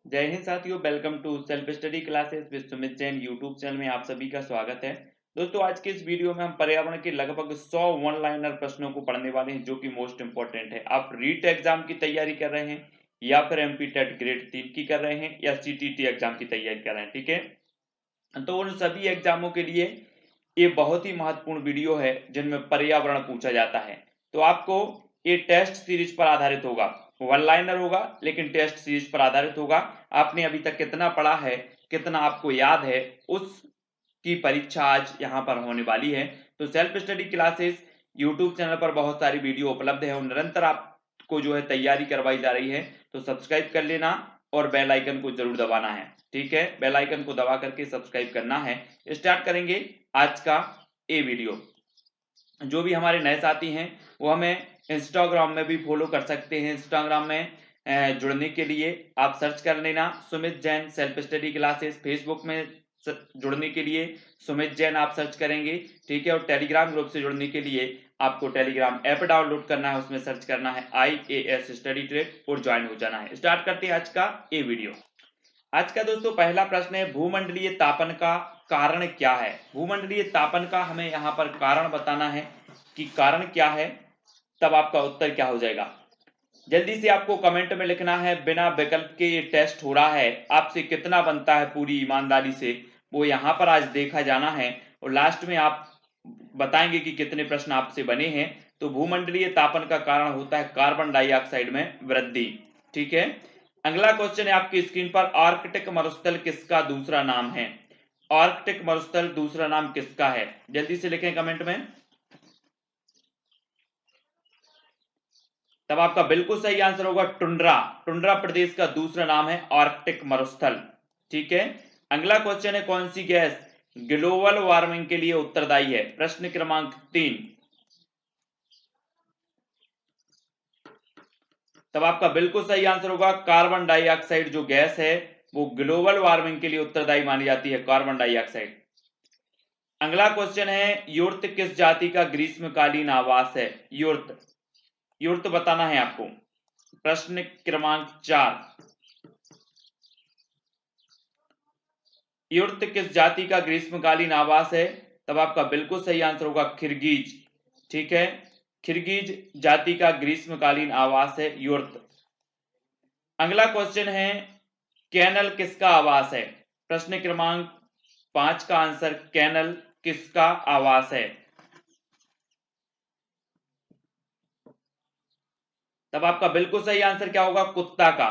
जय हिंद साथियों, welcome to self study classes with Sumit Jain YouTube channel में आप सभी का स्वागत है। दोस्तों, आज के इस वीडियो में हम पर्यावरण के लगभग 100 वन लाइनर प्रश्नों को पढ़ने वाले हैं, जो कि मोस्ट इंपॉर्टेंट है। आप रीट एग्जाम की तैयारी कर रहे हैं या फिर एमपी टेट ग्रेड 3 की कर रहे हैं या सीटीटी एग्जाम की तैयारी कर रहे हैं, ठीक है। तो उन सभी एग्जामों के लिए ये बहुत ही महत्वपूर्ण वीडियो है जिनमें पर्यावरण पूछा जाता है। तो आपको ये टेस्ट सीरीज पर आधारित होगा, वन लाइनर होगा लेकिन टेस्ट सीरीज पर आधारित होगा। आपने अभी तक कितना पढ़ा है, कितना आपको याद है, उसकी परीक्षा आज यहाँ पर होने वाली है। तो self study classes YouTube channel पर बहुत सारी वीडियो उपलब्ध है और निरंतर आपको जो है तैयारी करवाई जा रही है। तो सब्सक्राइब कर लेना और बेल आइकन को जरूर दबाना है, ठीक है। बेल आइकन को दबा करके सब्सक्राइब करना है। स्टार्ट करेंगे आज का ये वीडियो। जो भी हमारे नए साथी हैं वो हमें इंस्टाग्राम में भी फॉलो कर सकते हैं। इंस्टाग्राम में जुड़ने के लिए आप सर्च कर लेना Sumit Jain self study classes. Facebook में जुड़ने के लिए सुमित जैन आप सर्च करेंगे, ठीक है। और टेलीग्राम ग्रुप से जुड़ने के लिए आपको टेलीग्राम ऐप डाउनलोड करना है, उसमें सर्च करना है IAS स्टडी ट्रैक और ज्वाइन हो जाना है। स्टार्ट करते हैं आज का ये वीडियो। आज का दोस्तों पहला प्रश्न है, भूमंडलीय तापन का कारण क्या है। भूमंडलीय तापन का हमें यहाँ पर कारण बताना है कि कारण क्या है, तब आपका उत्तर क्या हो जाएगा। जल्दी से आपको कमेंट में लिखना है, बिना विकल्प के ये टेस्ट हो रहा है, आपसे कितना बनता है पूरी ईमानदारी से वो यहाँ पर आज देखा जाना है। और लास्ट में आप बताएंगे कि कितने प्रश्न आपसे बने हैं। तो भूमंडलीय तापन का कारण होता है कार्बन डाइऑक्साइड में वृद्धि, ठीक है। अगला क्वेश्चन है आपकी स्क्रीन पर, आर्कटिक मरुस्थल किसका दूसरा नाम है। आर्कटिक मरुस्थल दूसरा नाम किसका है, जल्दी से लिखें कमेंट में। तब आपका बिल्कुल सही आंसर होगा टुंड्रा। टुंड्रा प्रदेश का दूसरा नाम है आर्कटिक मरुस्थल, ठीक है। अगला क्वेश्चन है, कौन सी गैस ग्लोबल वार्मिंग के लिए उत्तरदायी है। प्रश्न क्रमांक 3। तब आपका बिल्कुल सही आंसर होगा कार्बन डाइऑक्साइड। जो गैस है वो ग्लोबल वार्मिंग के लिए उत्तरदायी मानी जाती है, कार्बन डाइऑक्साइड। अगला क्वेश्चन है, यूर्त किस जाति का ग्रीष्मकालीन आवास है। यूर्त, यूर्त बताना है आपको। प्रश्न क्रमांक 4। यूर्त किस जाति का ग्रीष्मकालीन आवास है। तब आपका बिल्कुल सही आंसर होगा खिरगीज, ठीक है। खिरगीज जाति का ग्रीष्मकालीन आवास है यूर्त। अगला क्वेश्चन है, कैनल किसका आवास है। प्रश्न क्रमांक 5 का आंसर कैनल किसका आवास है। तब आपका बिल्कुल सही आंसर क्या होगा, कुत्ता का।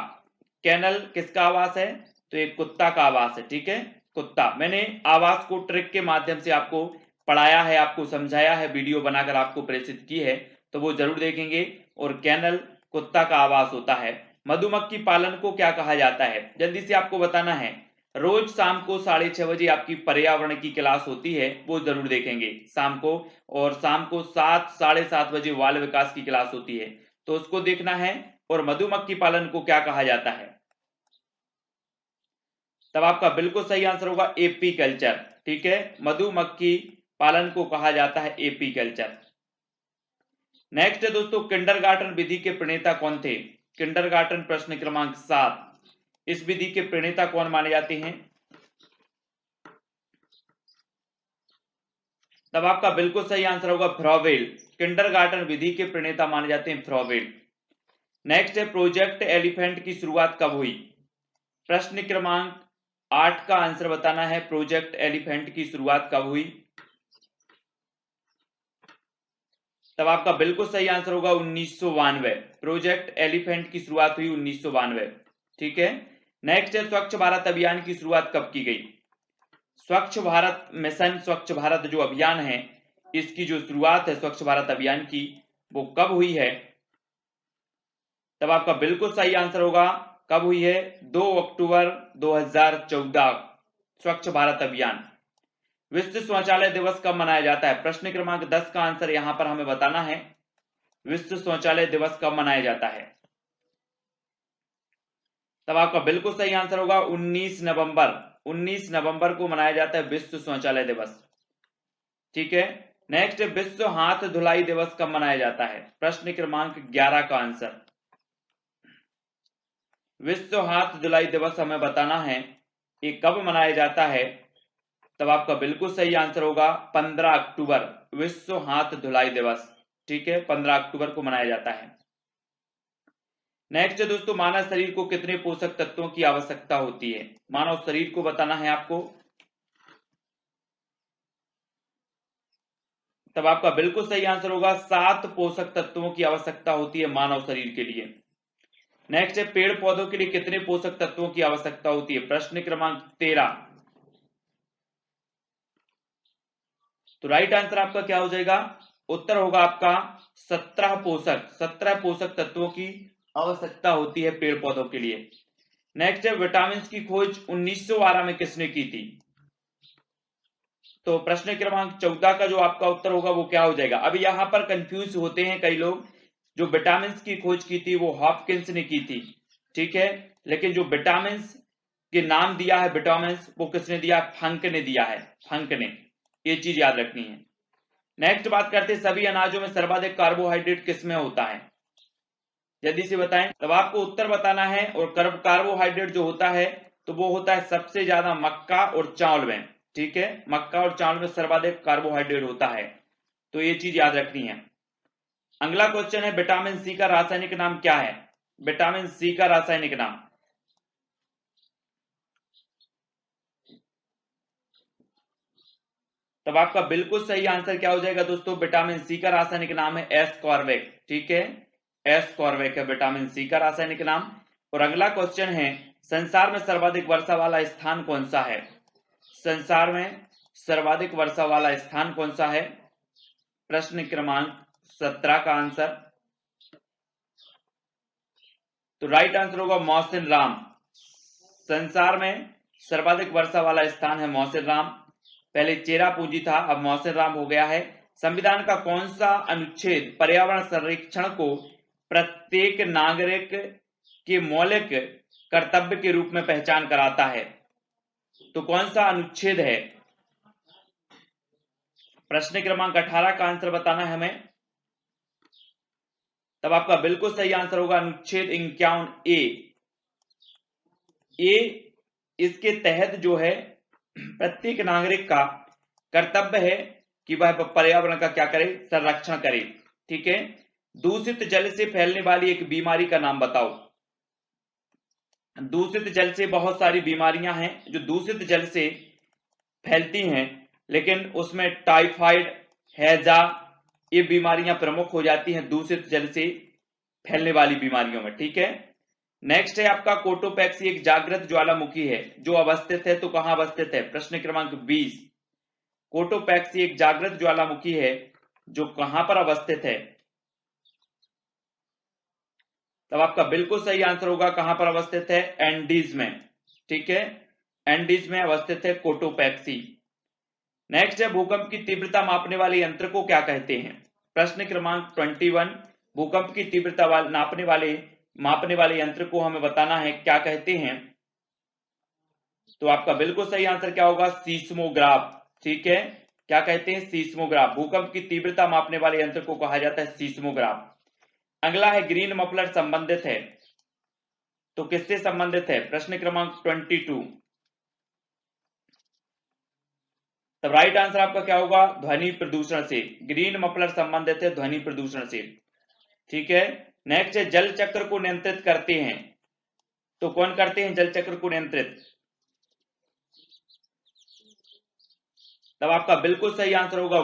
कैनल किसका आवास है, तो एक कुत्ता का आवास है, ठीक है। कुत्ता, मैंने आवास को ट्रिक के माध्यम से आपको पढ़ाया है, आपको समझाया है, वीडियो बनाकर आपको प्रेषित की है, तो वो जरूर देखेंगे। और कैनल कुत्ता का आवास होता है। मधुमक्खी पालन को क्या कहा जाता है, जल्दी से आपको बताना है। रोज शाम को 6:30 बजे आपकी पर्यावरण की क्लास होती है, वो जरूर देखेंगे शाम को। और शाम को 7 साढ़े 7 बजे बाल विकास की क्लास होती है, तो उसको देखना है। और मधुमक्खी पालन को क्या कहा जाता है। तब आपका बिल्कुल सही आंसर होगा एपी कल्चर, ठीक है। मधुमक्खी पालन को कहा जाता है एपी कल्चर। नेक्स्ट है दोस्तों, किंडरगार्टन विधि के प्रणेता कौन थे। किंडरगार्टन प्रश्न क्रमांक 7। इस विधि के प्रणेता कौन माने जाते हैं। तब आपका बिल्कुल सही आंसर होगा फ्रॉवेल। किंडरगार्टन विधि के प्रणेता माने जाते हैं फ्रॉवेल। नेक्स्ट है, प्रोजेक्ट एलिफेंट की शुरुआत कब हुई। प्रश्न क्रमांक 8 का आंसर बताना है, प्रोजेक्ट एलिफेंट की शुरुआत कब हुई। तब आपका बिल्कुल सही आंसर होगा 1992। प्रोजेक्ट एलिफेंट की शुरुआत हुई 1992, ठीक है। नेक्स्ट है, स्वच्छ भारत अभियान की शुरुआत कब की गई। स्वच्छ भारत मिशन, स्वच्छ भारत जो अभियान है, इसकी जो शुरुआत है स्वच्छ भारत अभियान की, वो कब हुई है। तब आपका बिल्कुल सही आंसर होगा, कब हुई है, 2 अक्टूबर 2014। स्वच्छ भारत अभियान। विश्व शौचालय दिवस कब मनाया जाता है। प्रश्न क्रमांक 10 का आंसर यहां पर हमें बताना है, विश्व शौचालय दिवस कब मनाया जाता है। तब आपका बिल्कुल सही आंसर होगा 19 नवंबर। 19 नवंबर को मनाया जाता है विश्व शौचालय दिवस, ठीक है। नेक्स्ट, विश्व हाथ धुलाई दिवस कब मनाया जाता है। प्रश्न क्रमांक 11 का आंसर। विश्व हाथ धुलाई दिवस हमें बताना है ये कब मनाया जाता है, तब आपका बिल्कुल सही आंसर होगा 15 अक्टूबर, विश्व हाथ धुलाई दिवस। ठीक है, 15 अक्टूबर को मनाया जाता है। नेक्स्ट है दोस्तों, मानव शरीर को कितने पोषक तत्वों की आवश्यकता होती है? मानव शरीर को बताना है आपको, तब आपका बिल्कुल सही आंसर होगा 7 पोषक तत्वों की आवश्यकता होती है मानव शरीर के लिए। नेक्स्ट है, पेड़ पौधों के लिए कितने पोषक तत्वों की आवश्यकता होती है? प्रश्न क्रमांक 13। तो राइट आंसर आपका क्या हो जाएगा? उत्तर होगा आपका 17 पोषक तत्वों की आवश्यकता होती है पेड़ पौधों के लिए। नेक्स्ट है, विटामिन की खोज 1912 में किसने की थी? तो प्रश्न क्रमांक 14 का जो आपका उत्तर होगा वो क्या हो जाएगा? अब यहां पर कंफ्यूज होते हैं कई लोग, जो विटामिन की खोज की थी वो हॉपकिंस ने की थी, ठीक है, लेकिन जो विटामिन के नाम दिया है विटामिन, वो किसने दिया? फंक ने दिया है, फंक ने। ये चीज याद रखनी है। नेक्स्ट बात करते हैं, सभी अनाजों में सर्वाधिक कार्बोहाइड्रेट किसमें होता है? जल्दी से बताएं। तब आपको उत्तर बताना है, और कार्बोहाइड्रेट जो होता है तो वो होता है सबसे ज्यादा मक्का और चावल में। ठीक है, मक्का और चावल में सर्वाधिक कार्बोहाइड्रेट होता है, तो ये चीज याद रखनी है। अगला क्वेश्चन है, विटामिन सी का रासायनिक नाम क्या है? विटामिन सी का रासायनिक नाम, तब आपका बिल्कुल सही आंसर क्या हो जाएगा दोस्तों? विटामिन सी का रासायनिक नाम है एस्कॉर्बिक। ठीक है, एस्कॉर्बिक है विटामिन सी का रासायनिक नाम। और अगला क्वेश्चन है, संसार में सर्वाधिक वर्षा वाला स्थान कौन सा है? संसार में सर्वाधिक वर्षा वाला स्थान कौन सा है? प्रश्न क्रमांक 17 का आंसर, तो राइट आंसर होगा मौसिन राम। संसार में सर्वाधिक वर्षा वाला स्थान है मौसिन राम। पहले चेरापूंजी था, अब मौसिन राम हो गया है। संविधान का कौन सा अनुच्छेद पर्यावरण संरक्षण को प्रत्येक नागरिक के मौलिक कर्तव्य के रूप में पहचान कराता है? तो कौन सा अनुच्छेद है? प्रश्न क्रमांक 18 का आंसर बताना है हमें, तब आपका बिल्कुल सही आंसर होगा अनुच्छेद 51 ए। इसके तहत जो है प्रत्येक नागरिक का कर्तव्य है कि वह पर्यावरण का क्या करे? संरक्षण करे। ठीक है, दूषित जल से फैलने वाली एक बीमारी का नाम बताओ। दूषित जल से बहुत सारी बीमारियां हैं जो दूषित जल से फैलती हैं, लेकिन उसमें टाइफाइड, हैजा, ये बीमारियां प्रमुख हो जाती हैं दूषित जल से फैलने वाली बीमारियों में। ठीक है, नेक्स्ट है आपका, कोटोपैक्सी एक जागृत ज्वालामुखी है जो अवस्थित है, तो कहां अवस्थित है? प्रश्न क्रमांक 20। कोटोपैक्सी एक जागृत ज्वालामुखी है जो कहां पर अवस्थित है? तब आपका बिल्कुल सही आंसर होगा कहां पर अवस्थित है? एंडीज में। ठीक है, एंडीज में अवस्थित है कोटोपैक्सी। नेक्स्ट है, भूकंप की तीव्रता मापने वाले यंत्र को क्या कहते हैं? प्रश्न क्रमांक 21। भूकंप की तीव्रता मापने वाले यंत्र को हमें बताना है क्या कहते हैं? तो आपका बिल्कुल सही आंसर क्या होगा? सीस्मोग्राफ। ठीक है, क्या कहते हैं? सीस्मोग्राफ। भूकंप की तीव्रता मापने वाले यंत्र को कहा जाता है सीस्मोग्राफ। अगला है, ग्रीन मफलर संबंधित है, तो किससे संबंधित है? प्रश्न क्रमांक 22। तब राइट आंसर आपका क्या होगा? ध्वनि प्रदूषण से। ग्रीन मफलर संबंधित है ध्वनि प्रदूषण से। ठीक है, नेक्स्ट है, जल चक्र को नियंत्रित करते हैं, तो कौन करते हैं जल चक्र को नियंत्रित? तब आपका बिल्कुल सही आंसर होगा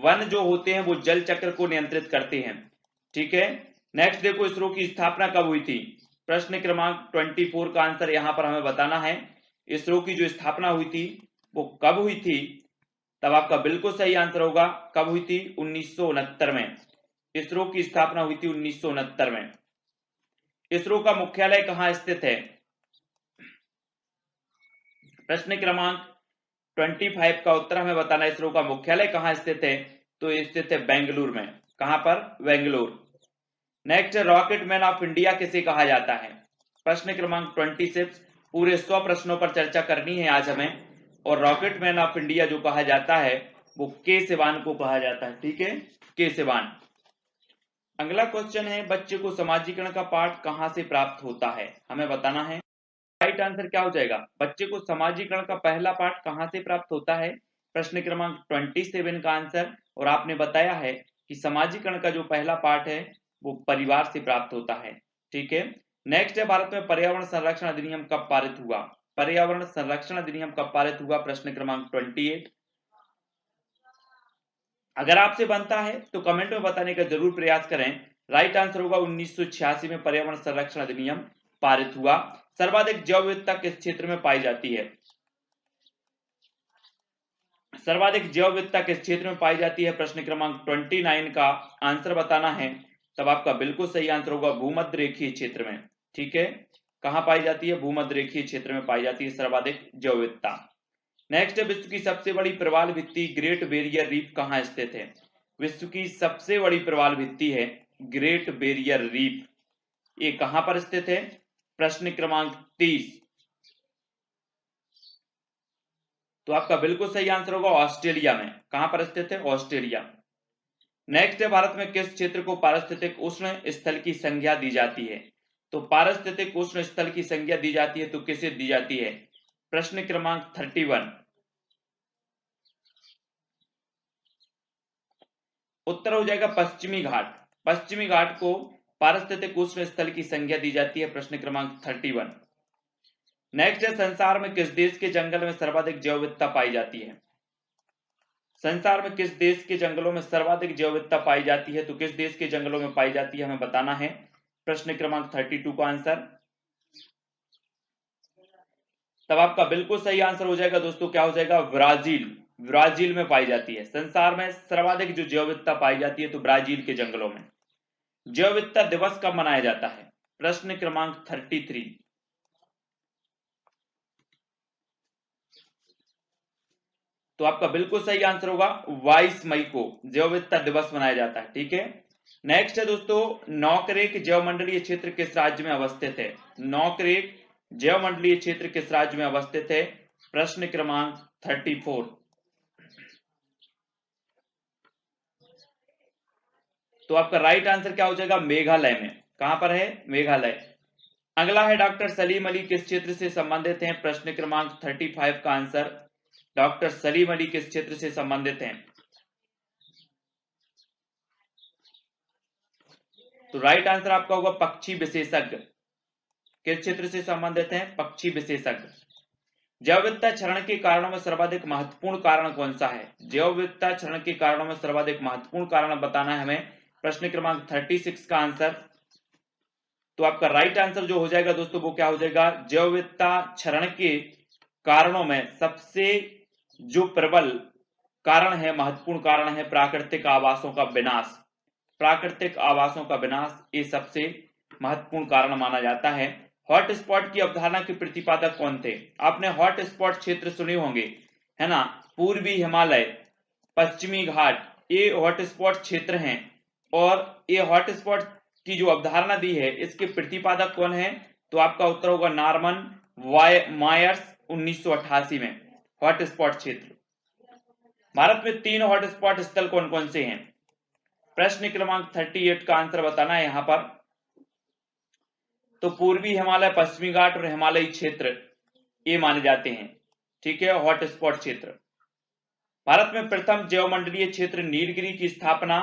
वन जो होते हैं वो जल चक्र को नियंत्रित करते हैं। ठीक है, नेक्स्ट देखो, इसरो की स्थापना कब हुई थी? प्रश्न क्रमांक 24 का आंसर यहां पर हमें बताना है। इसरो की जो स्थापना हुई थी वो कब हुई थी? तब आपका बिल्कुल सही आंसर होगा, कब हुई थी? 1969 में। इसरो की स्थापना हुई थी 1969 में। इसरो का मुख्यालय कहां स्थित है? प्रश्न क्रमांक 25 का उत्तर हमें बताना है, इसरो का मुख्यालय कहां स्थित है? तो स्थित है बेंगलुरु में। कहां पर? Bengaluru. Next, rocket man of India किसे कहा जाता है? प्रश्न क्रमांक 26। पूरे 100 प्रश्नों पर चर्चा करनी है आज हमें, और रॉकेट मैन ऑफ इंडिया जो कहा जाता है वो के सिवान को कहा जाता है। ठीक है, के सिवान। अगला क्वेश्चन है, बच्चे को समाजीकरण का पाठ कहां से प्राप्त होता है, हमें बताना है। राइट आंसर क्या हो जाएगा, बच्चे को समाजीकरण का पहला पाठ कहां से प्राप्त होता है, प्रश्न क्रमांक 27 का आंसर। और आपने बताया है कि समाजीकरण का जो पहला पाठ है वो परिवार से प्राप्त होता है। ठीक है, नेक्स्ट है, भारत में पर्यावरण संरक्षण अधिनियम कब पारित हुआ, पर्यावरण संरक्षण अधिनियम कब पारित हुआ, प्रश्न क्रमांक 28। अगर आपसे बनता है तो कमेंट में बताने का जरूर प्रयास करें। राइट आंसर होगा 1986 में पर्यावरण संरक्षण अधिनियम पारित हुआ। सर्वाधिक जैव विविधता किस क्षेत्र में पाई जाती है, सर्वाधिक जैव विविधता किस क्षेत्र में पाई जाती है, प्रश्न क्रमांक 29 का आंसर बताना है। तब आपका बिल्कुल सही आंसर होगा भूमध्य रेखीय क्षेत्र में। ठीक है, कहां पाई जाती है, भूमध्य रेखीय क्षेत्र में पाई जाती है सर्वाधिक जैव विविधता। नेक्स्ट है, विश्व की सबसे बड़ी प्रवाल भित्ति ग्रेट बैरियर रीफ कहां स्थित है, विश्व की सबसे बड़ी प्रवाल भित्ति है ग्रेट बैरियर रीफ, ये कहां पर स्थित है, प्रश्न क्रमांक 30। तो आपका बिल्कुल सही आंसर होगा ऑस्ट्रेलिया में, कहां पर स्थित है, ऑस्ट्रेलिया। नेक्स्ट है, भारत में किस क्षेत्र को पारिस्थितिक उष्ण स्थल की संज्ञा दी जाती है, तो पारिस्थितिक उष्ण स्थल की संज्ञा दी जाती है तो किसे दी जाती है, प्रश्न क्रमांक 31। उत्तर हो जाएगा पश्चिमी घाट, पश्चिमी घाट को पारिस्थितिक उष्ण स्थल की संज्ञा दी जाती है, प्रश्न क्रमांक 31। नेक्स्ट है, संसार में किस देश के जंगल में सर्वाधिक जैव विविधता पाई जाती है, संसार में किस देश के जंगलों में सर्वाधिक जैव विविधता पाई जाती है, तो किस देश के जंगलों में पाई जाती है हमें बताना है, प्रश्न क्रमांक 32 का आंसर। तब आपका बिल्कुल सही आंसर हो जाएगा दोस्तों, क्या हो जाएगा, ब्राजील, ब्राजील में पाई जाती है। संसार में सर्वाधिक जो जैव विविधता पाई जाती है तो ब्राजील के जंगलों में। जैव विविधता दिवस कब मनाया जाता है, प्रश्न क्रमांक 33। तो आपका बिल्कुल सही आंसर होगा 22 मई को जैव विविधता दिवस मनाया जाता है। ठीक है, नेक्स्ट है दोस्तों, नौकरेक जैव मंडलीय क्षेत्र किस राज्य में अवस्थित है, नौकरेक जैव मंडलीय क्षेत्र किस राज्य में अवस्थित है, प्रश्न क्रमांक 34। तो आपका राइट आंसर क्या हो जाएगा, मेघालय में, कहां पर है, मेघालय। अगला है, डॉक्टर सलीम अली किस क्षेत्र से संबंधित हैं, प्रश्न क्रमांक 35 का आंसर। डॉक्टर सलीम अली किस क्षेत्र से संबंधित हैं, तो राइट आंसर आपका होगा पक्षी विशेषज्ञ, किस क्षेत्र से संबंधित हैं, पक्षी विशेषज्ञ। जैव विविधता क्षरण के कारणों में सर्वाधिक महत्वपूर्ण कारण कौन सा है, जैव विविधता क्षरण के कारणों में सर्वाधिक महत्वपूर्ण कारण बताना है हमें, प्रश्न क्रमांक 36 का आंसर। तो आपका राइट आंसर जो हो जाएगा दोस्तों वो क्या हो जाएगा, जैव विविधता क्षरण के कारणों में सबसे जो प्रबल कारण है, महत्वपूर्ण कारण है प्राकृतिक आवासों का विनाश, प्राकृतिक आवासों का विनाश ये सबसे महत्वपूर्ण कारण माना जाता है। हॉट स्पॉट की अवधारणा के प्रतिपादक कौन थे, आपने हॉट स्पॉट क्षेत्र सुने होंगे, है ना, पूर्वी हिमालय, पश्चिमी घाट, ये हॉट स्पॉट क्षेत्र हैं। और ये हॉट स्पॉट की जो अवधारणा दी है इसके प्रतिपादक कौन है, तो आपका उत्तर होगा नॉर्मन मायर्स 1988 में। हॉट स्पॉट क्षेत्र, भारत में 3 हॉट स्पॉट स्थल कौन कौन से हैं, प्रश्न क्रमांक 38 का आंसर बताना है यहां पर। तो पूर्वी हिमालय, पश्चिमी घाट और हिमालयी क्षेत्र ये माने जाते हैं। ठीक है, हॉट स्पॉट क्षेत्र। भारत में प्रथम जैवमंडलीय क्षेत्र नीलगिरी की स्थापना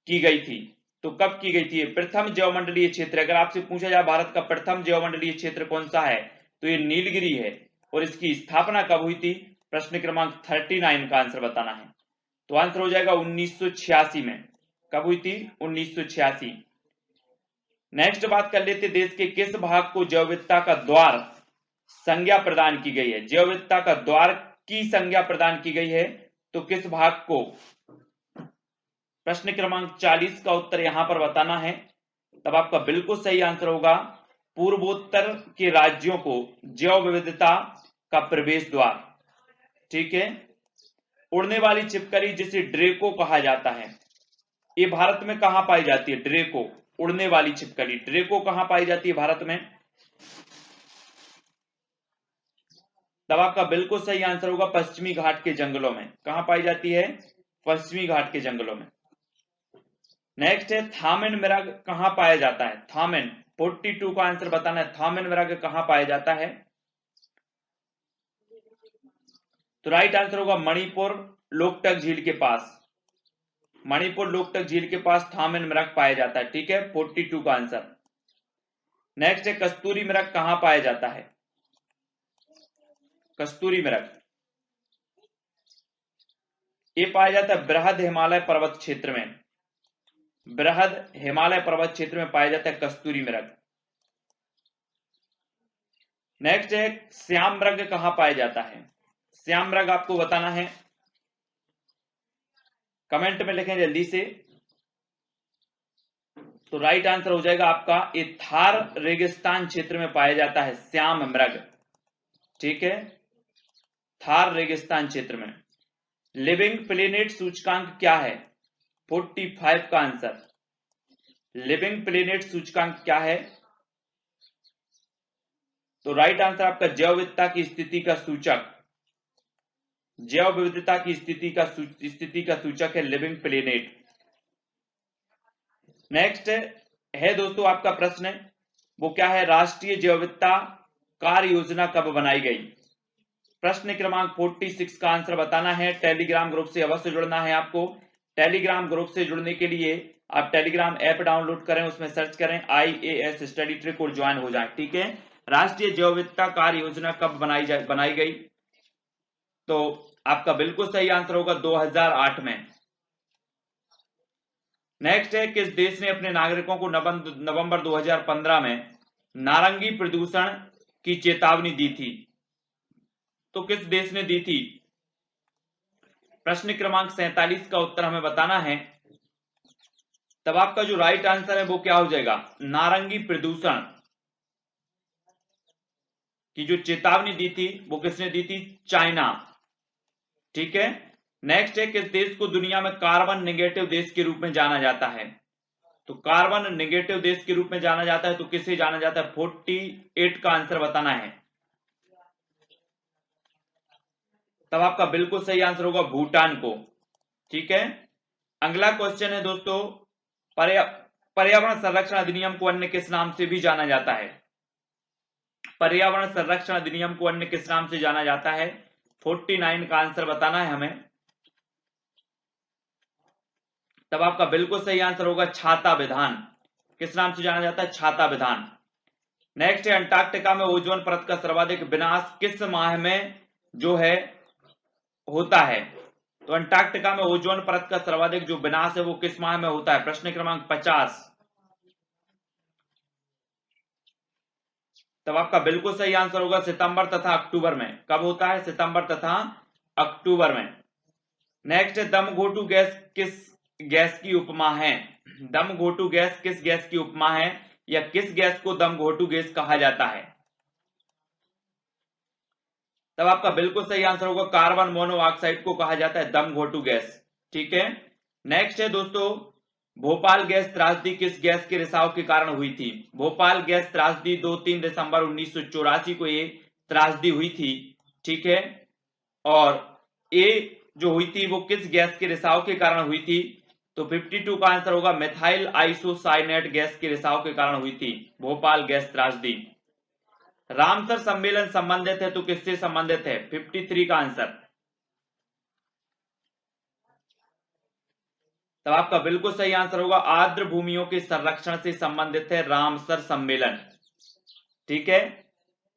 की गई थी, तो कब की गई थी प्रथम जैवमंडलीय क्षेत्र, अगर आपसे पूछा जाए भारत का प्रथम जैवमंडलीय क्षेत्र कौन सा है तो ये नीलगिरी है। और इसकी स्थापना कब हुई थी, प्रश्न क्रमांक 39 का आंसर बताना है। तो आंसर हो जाएगा 1986 में, कब हुई थी, 1986। नेक्स्ट बात कर लेते, देश के किस भाग को जैव विविधता का द्वार संज्ञा प्रदान की गई है, जैव विविधता का द्वार की संज्ञा प्रदान की गई है तो किस भाग को, प्रश्न क्रमांक 40 का उत्तर यहां पर बताना है। तब आपका बिल्कुल सही आंसर होगा पूर्वोत्तर के राज्यों को जैव विविधता का प्रवेश द्वार। ठीक है, उड़ने वाली छिपकली जिसे ड्रेको कहा जाता है, ये भारत में कहां पाई जाती है, ड्रेको, उड़ने वाली छिपकली ड्रेको कहां पाई जाती है भारत में, तब आपका बिल्कुल सही आंसर होगा पश्चिमी घाट के जंगलों में, कहां पाई जाती है, पश्चिमी घाट के जंगलों में। नेक्स्ट है थामिन मृग कहां पाया जाता है? थामिन 42 का आंसर बताना है। थामिन मृग कहां पाया जाता है? तो राइट आंसर होगा मणिपुर लोकटक झील के पास। मणिपुर लोकटक झील के पास थामिन मृग पाया जाता है। ठीक है, 42 का आंसर। नेक्स्ट है कस्तूरी मृग कहां पाया जाता है? कस्तूरी मृग ये पाया जाता है बृहद हिमालय पर्वत क्षेत्र में। बृहद हिमालय पर्वत क्षेत्र में पाया जाता है कस्तूरी मृग। नेक्स्ट है श्याम मृग कहां पाया जाता है? श्याम मृग आपको बताना है, कमेंट में लिखें जल्दी से। तो राइट आंसर हो जाएगा आपका ये थार रेगिस्तान क्षेत्र में पाया जाता है श्याम मृग। ठीक है, थार रेगिस्तान क्षेत्र में। लिविंग प्लेनेट सूचकांक क्या है? 45 का आंसर। लिविंग प्लेनेट सूचकांक क्या है? तो राइट आंसर आपका जैव विविधता की स्थिति का सूचक, जैव विविधता की स्थिति का सूचक है लिविंग प्लेनेट। नेक्स्ट है दोस्तों आपका प्रश्न, वो क्या है? राष्ट्रीय जैव विविधता कार्य योजना कब बनाई गई? प्रश्न क्रमांक 46 का आंसर बताना है। टेलीग्राम ग्रुप से अवश्य जुड़ना है आपको। टेलीग्राम ग्रुप से जुड़ने के लिए आप टेलीग्राम ऐप डाउनलोड करें, उसमें सर्च करें IAS स्टडी ट्रिक और ज्वाइन हो जाएं। ठीक है, राष्ट्रीय जैव विविधता कार्य योजना कब बनाई गई? तो आपका बिल्कुल सही आंसर होगा 2008 में। नेक्स्ट है किस देश ने अपने नागरिकों को नवंबर 2015 में नारंगी प्रदूषण की चेतावनी दी थी? तो किस देश ने दी थी? प्रश्न क्रमांक 47 का उत्तर हमें बताना है। तब आपका जो राइट आंसर है वो क्या हो जाएगा? नारंगी प्रदूषण की जो चेतावनी दी थी वो किसने दी थी? चाइना। ठीक है, नेक्स्ट है किस देश को दुनिया में कार्बन नेगेटिव देश के रूप में जाना जाता है? तो कार्बन नेगेटिव देश के रूप में जाना जाता है, तो किसे जाना जाता है? 48 का आंसर बताना है। तब आपका बिल्कुल सही आंसर होगा भूटान को। ठीक है, अगला क्वेश्चन है दोस्तों, पर्यावरण संरक्षण अधिनियम को अन्य किस नाम से भी जाना जाता है? पर्यावरण संरक्षण अधिनियम को अन्य किस नाम से जाना जाता है? 49 का आंसर बताना है हमें। तब आपका बिल्कुल सही आंसर होगा छाता विधान। किस नाम से जाना जाता है? छाता विधान। नेक्स्ट है अंटार्कटिका में ओजोन परत का सर्वाधिक विनाश किस माह में जो है होता है? तो अंटार्कटिका में ओजोन परत का सर्वाधिक जो विनाश है वो किस माह में होता है? प्रश्न क्रमांक 50। तब आपका बिल्कुल सही आंसर होगा सितंबर तथा अक्टूबर में। कब होता है? सितंबर तथा अक्टूबर में। नेक्स्ट है दम घोटू गैस किस गैस की उपमा है? दम घोटू गैस किस गैस की उपमा है, या किस गैस को दम घोटू गैस कहा जाता है? तब आपका बिल्कुल सही आंसर होगा कार्बन मोनोऑक्साइड को कहा जाता है दम घोटू गैस। ठीक है, नेक्स्ट है दोस्तों भोपाल गैस त्रासदी किस गैस के रिसाव के कारण हुई थी? भोपाल गैस त्रासदी 2-3 दिसंबर 1984 को ये त्रासदी हुई थी। ठीक है, और ये जो हुई थी वो किस गैस के रिसाव के कारण हुई थी? तो 52 का आंसर होगा मिथाइल आइसोसाइनेट गैस के रिसाव के कारण हुई थी भोपाल गैस त्रासदी। रामसर सम्मेलन संबंधित है तो किससे संबंधित है? 53 का आंसर। तब आपका बिल्कुल सही आंसर होगा आर्द्र भूमियों के संरक्षण से संबंधित है रामसर सम्मेलन। ठीक है,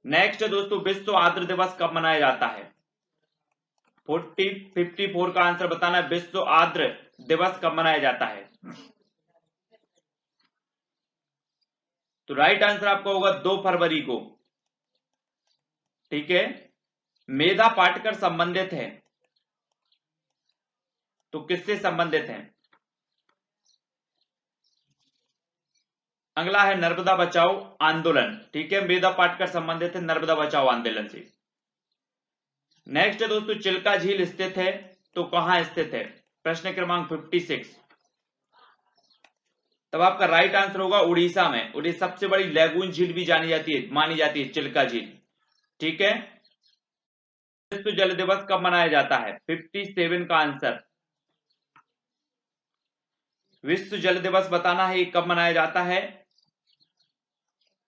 नेक्स्ट दोस्तों विश्व आर्द्र दिवस कब मनाया जाता है? 54 का आंसर बताना है विश्व आर्द्र दिवस कब मनाया जाता है? तो राइट आंसर आपका होगा 2 फरवरी को। ठीक है, मेधा पाटकर संबंधित है तो किससे संबंधित है? अगला है नर्मदा बचाओ आंदोलन। ठीक है, मेधा पाटकर संबंधित है नर्मदा बचाओ आंदोलन से। नेक्स्ट है दोस्तों चिल्का झील स्थित है तो कहां स्थित है? प्रश्न क्रमांक 56। तब आपका राइट आंसर होगा उड़ीसा में। उड़ीसा सबसे बड़ी लैगून झील भी जानी जाती है, मानी जाती है चिल्का झील। ठीक है, विश्व जल दिवस कब मनाया जाता है? 57 का आंसर। विश्व जल दिवस बताना है, ये कब मनाया जाता है?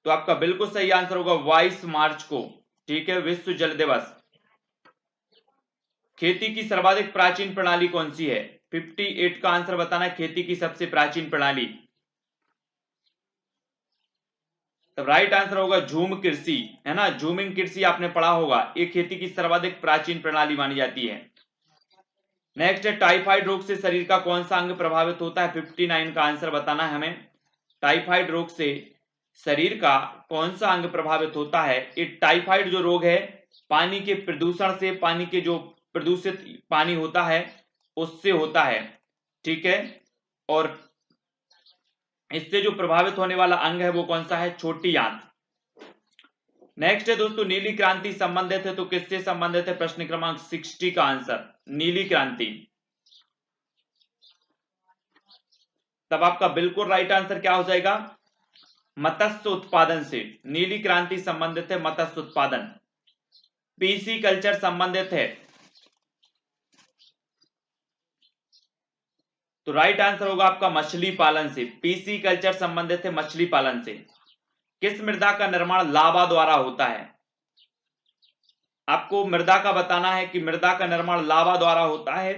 तो आपका बिल्कुल सही आंसर होगा 22 मार्च को। ठीक है, विश्व जल दिवस। खेती की सर्वाधिक प्राचीन प्रणाली कौन सी है? 58 का आंसर बताना है, खेती की सबसे प्राचीन प्रणाली। तो राइट आंसर होगा झूम कृषि, है ना, झूमिंग कृषि आपने पढ़ा होगा, ये खेती की सर्वाधिक प्राचीन प्रणाली मानी जाती है। नेक्स्ट है टाइफाइड रोग से शरीर का कौन सा अंग प्रभावित होता है? 59 का आंसर बताना है हमें। टाइफाइड रोग से शरीर का कौन सा अंग प्रभावित होता है? ये टाइफाइड जो रोग है पानी के प्रदूषण से, पानी के जो प्रदूषित पानी होता है उससे होता है। ठीक है, और इससे जो प्रभावित होने वाला अंग है वो कौन सा है? छोटी आंत। नेक्स्ट है दोस्तों नीली क्रांति संबंधित है तो किससे संबंधित है? प्रश्न क्रमांक 60 का आंसर नीली क्रांति। तब आपका बिल्कुल राइट आंसर क्या हो जाएगा? मत्स्य उत्पादन से नीली क्रांति संबंधित है, मत्स्य उत्पादन। पीसी कल्चर संबंधित है तो राइट आंसर होगा आपका मछली पालन से। पीसी कल्चर संबंधित है मछली पालन से। किस मृदा का निर्माण लावा द्वारा होता है? आपको मृदा का बताना है कि मृदा का निर्माण लावा द्वारा होता है।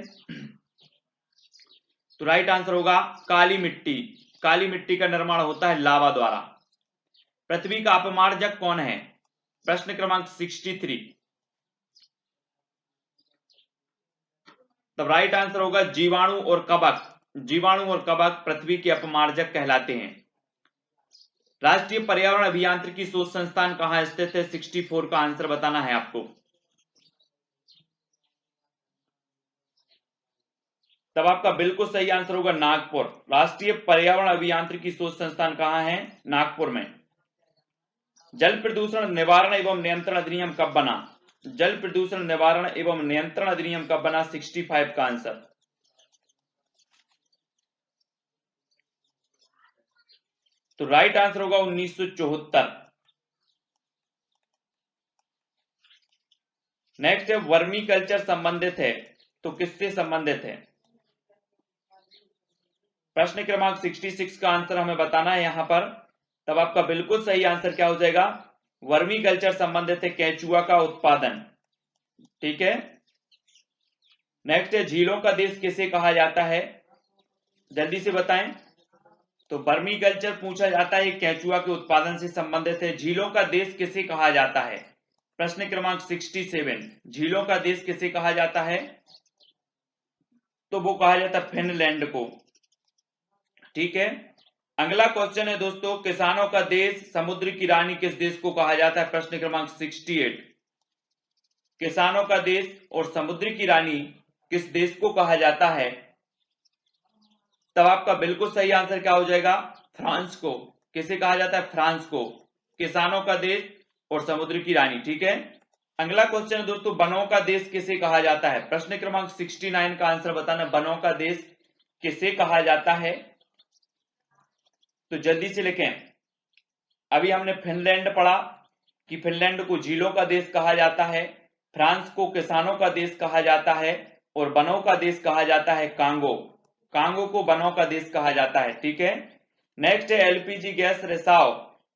तो राइट आंसर होगा काली मिट्टी। काली मिट्टी का निर्माण होता है लावा द्वारा। पृथ्वी का अपमार्जक कौन है? प्रश्न क्रमांक 63। तब राइट आंसर होगा जीवाणु और कवक। जीवाणु और कवक पृथ्वी के अपमार्जक कहलाते हैं। राष्ट्रीय पर्यावरण अभियांत्रिकी शोध संस्थान कहां स्थित है? 64 का आंसर बताना है आपको। तब आपका बिल्कुल सही आंसर होगा नागपुर। राष्ट्रीय पर्यावरण अभियांत्रिकी शोध संस्थान कहां है? नागपुर में। जल प्रदूषण निवारण एवं नियंत्रण अधिनियम कब बना? जल प्रदूषण निवारण एवं नियंत्रण अधिनियम कब बना? 65 का आंसर। तो राइट आंसर होगा 1974। नेक्स्ट है वर्मी कल्चर संबंधित है तो किससे संबंधित है? प्रश्न क्रमांक 66 का आंसर हमें बताना है यहां पर। तब आपका बिल्कुल सही आंसर क्या हो जाएगा? वर्मी कल्चर संबंधित है केंचुआ का उत्पादन। ठीक है, नेक्स्ट है झीलों का देश किसे कहा जाता है? जल्दी से बताएं। तो वर्मी कल्चर पूछा जाता है, केंचुआ के उत्पादन से संबंधित है। झीलों का देश किसे कहा जाता है? प्रश्न क्रमांक 67। झीलों का देश किसे कहा जाता है? तो वो कहा जाता है फिनलैंड को। ठीक है, अगला क्वेश्चन है दोस्तों किसानों का देश समुद्र की रानी किस देश को कहा जाता है? प्रश्न क्रमांक 68। किसानों का देश और समुद्र की रानी किस देश को कहा जाता है? तब आपका बिल्कुल सही आंसर क्या हो जाएगा? फ्रांस को। किसे कहा जाता है? फ्रांस को। किसानों का देश और समुद्र की रानी। ठीक है, अगला क्वेश्चन है दोस्तों वनों का देश किसे कहा जाता है? प्रश्न क्रमांक 69 का आंसर बताना, वनों का देश किसे कहा जाता है? तो जल्दी से लिखें। अभी हमने फिनलैंड पढ़ा कि फिनलैंड को झीलों का देश कहा जाता है, फ्रांस को किसानों का देश कहा जाता है और वनों का देश कहा जाता है कांगो। कांगो को वनों का देश कहा जाता है। ठीक है, नेक्स्ट है एलपीजी गैस रिसाव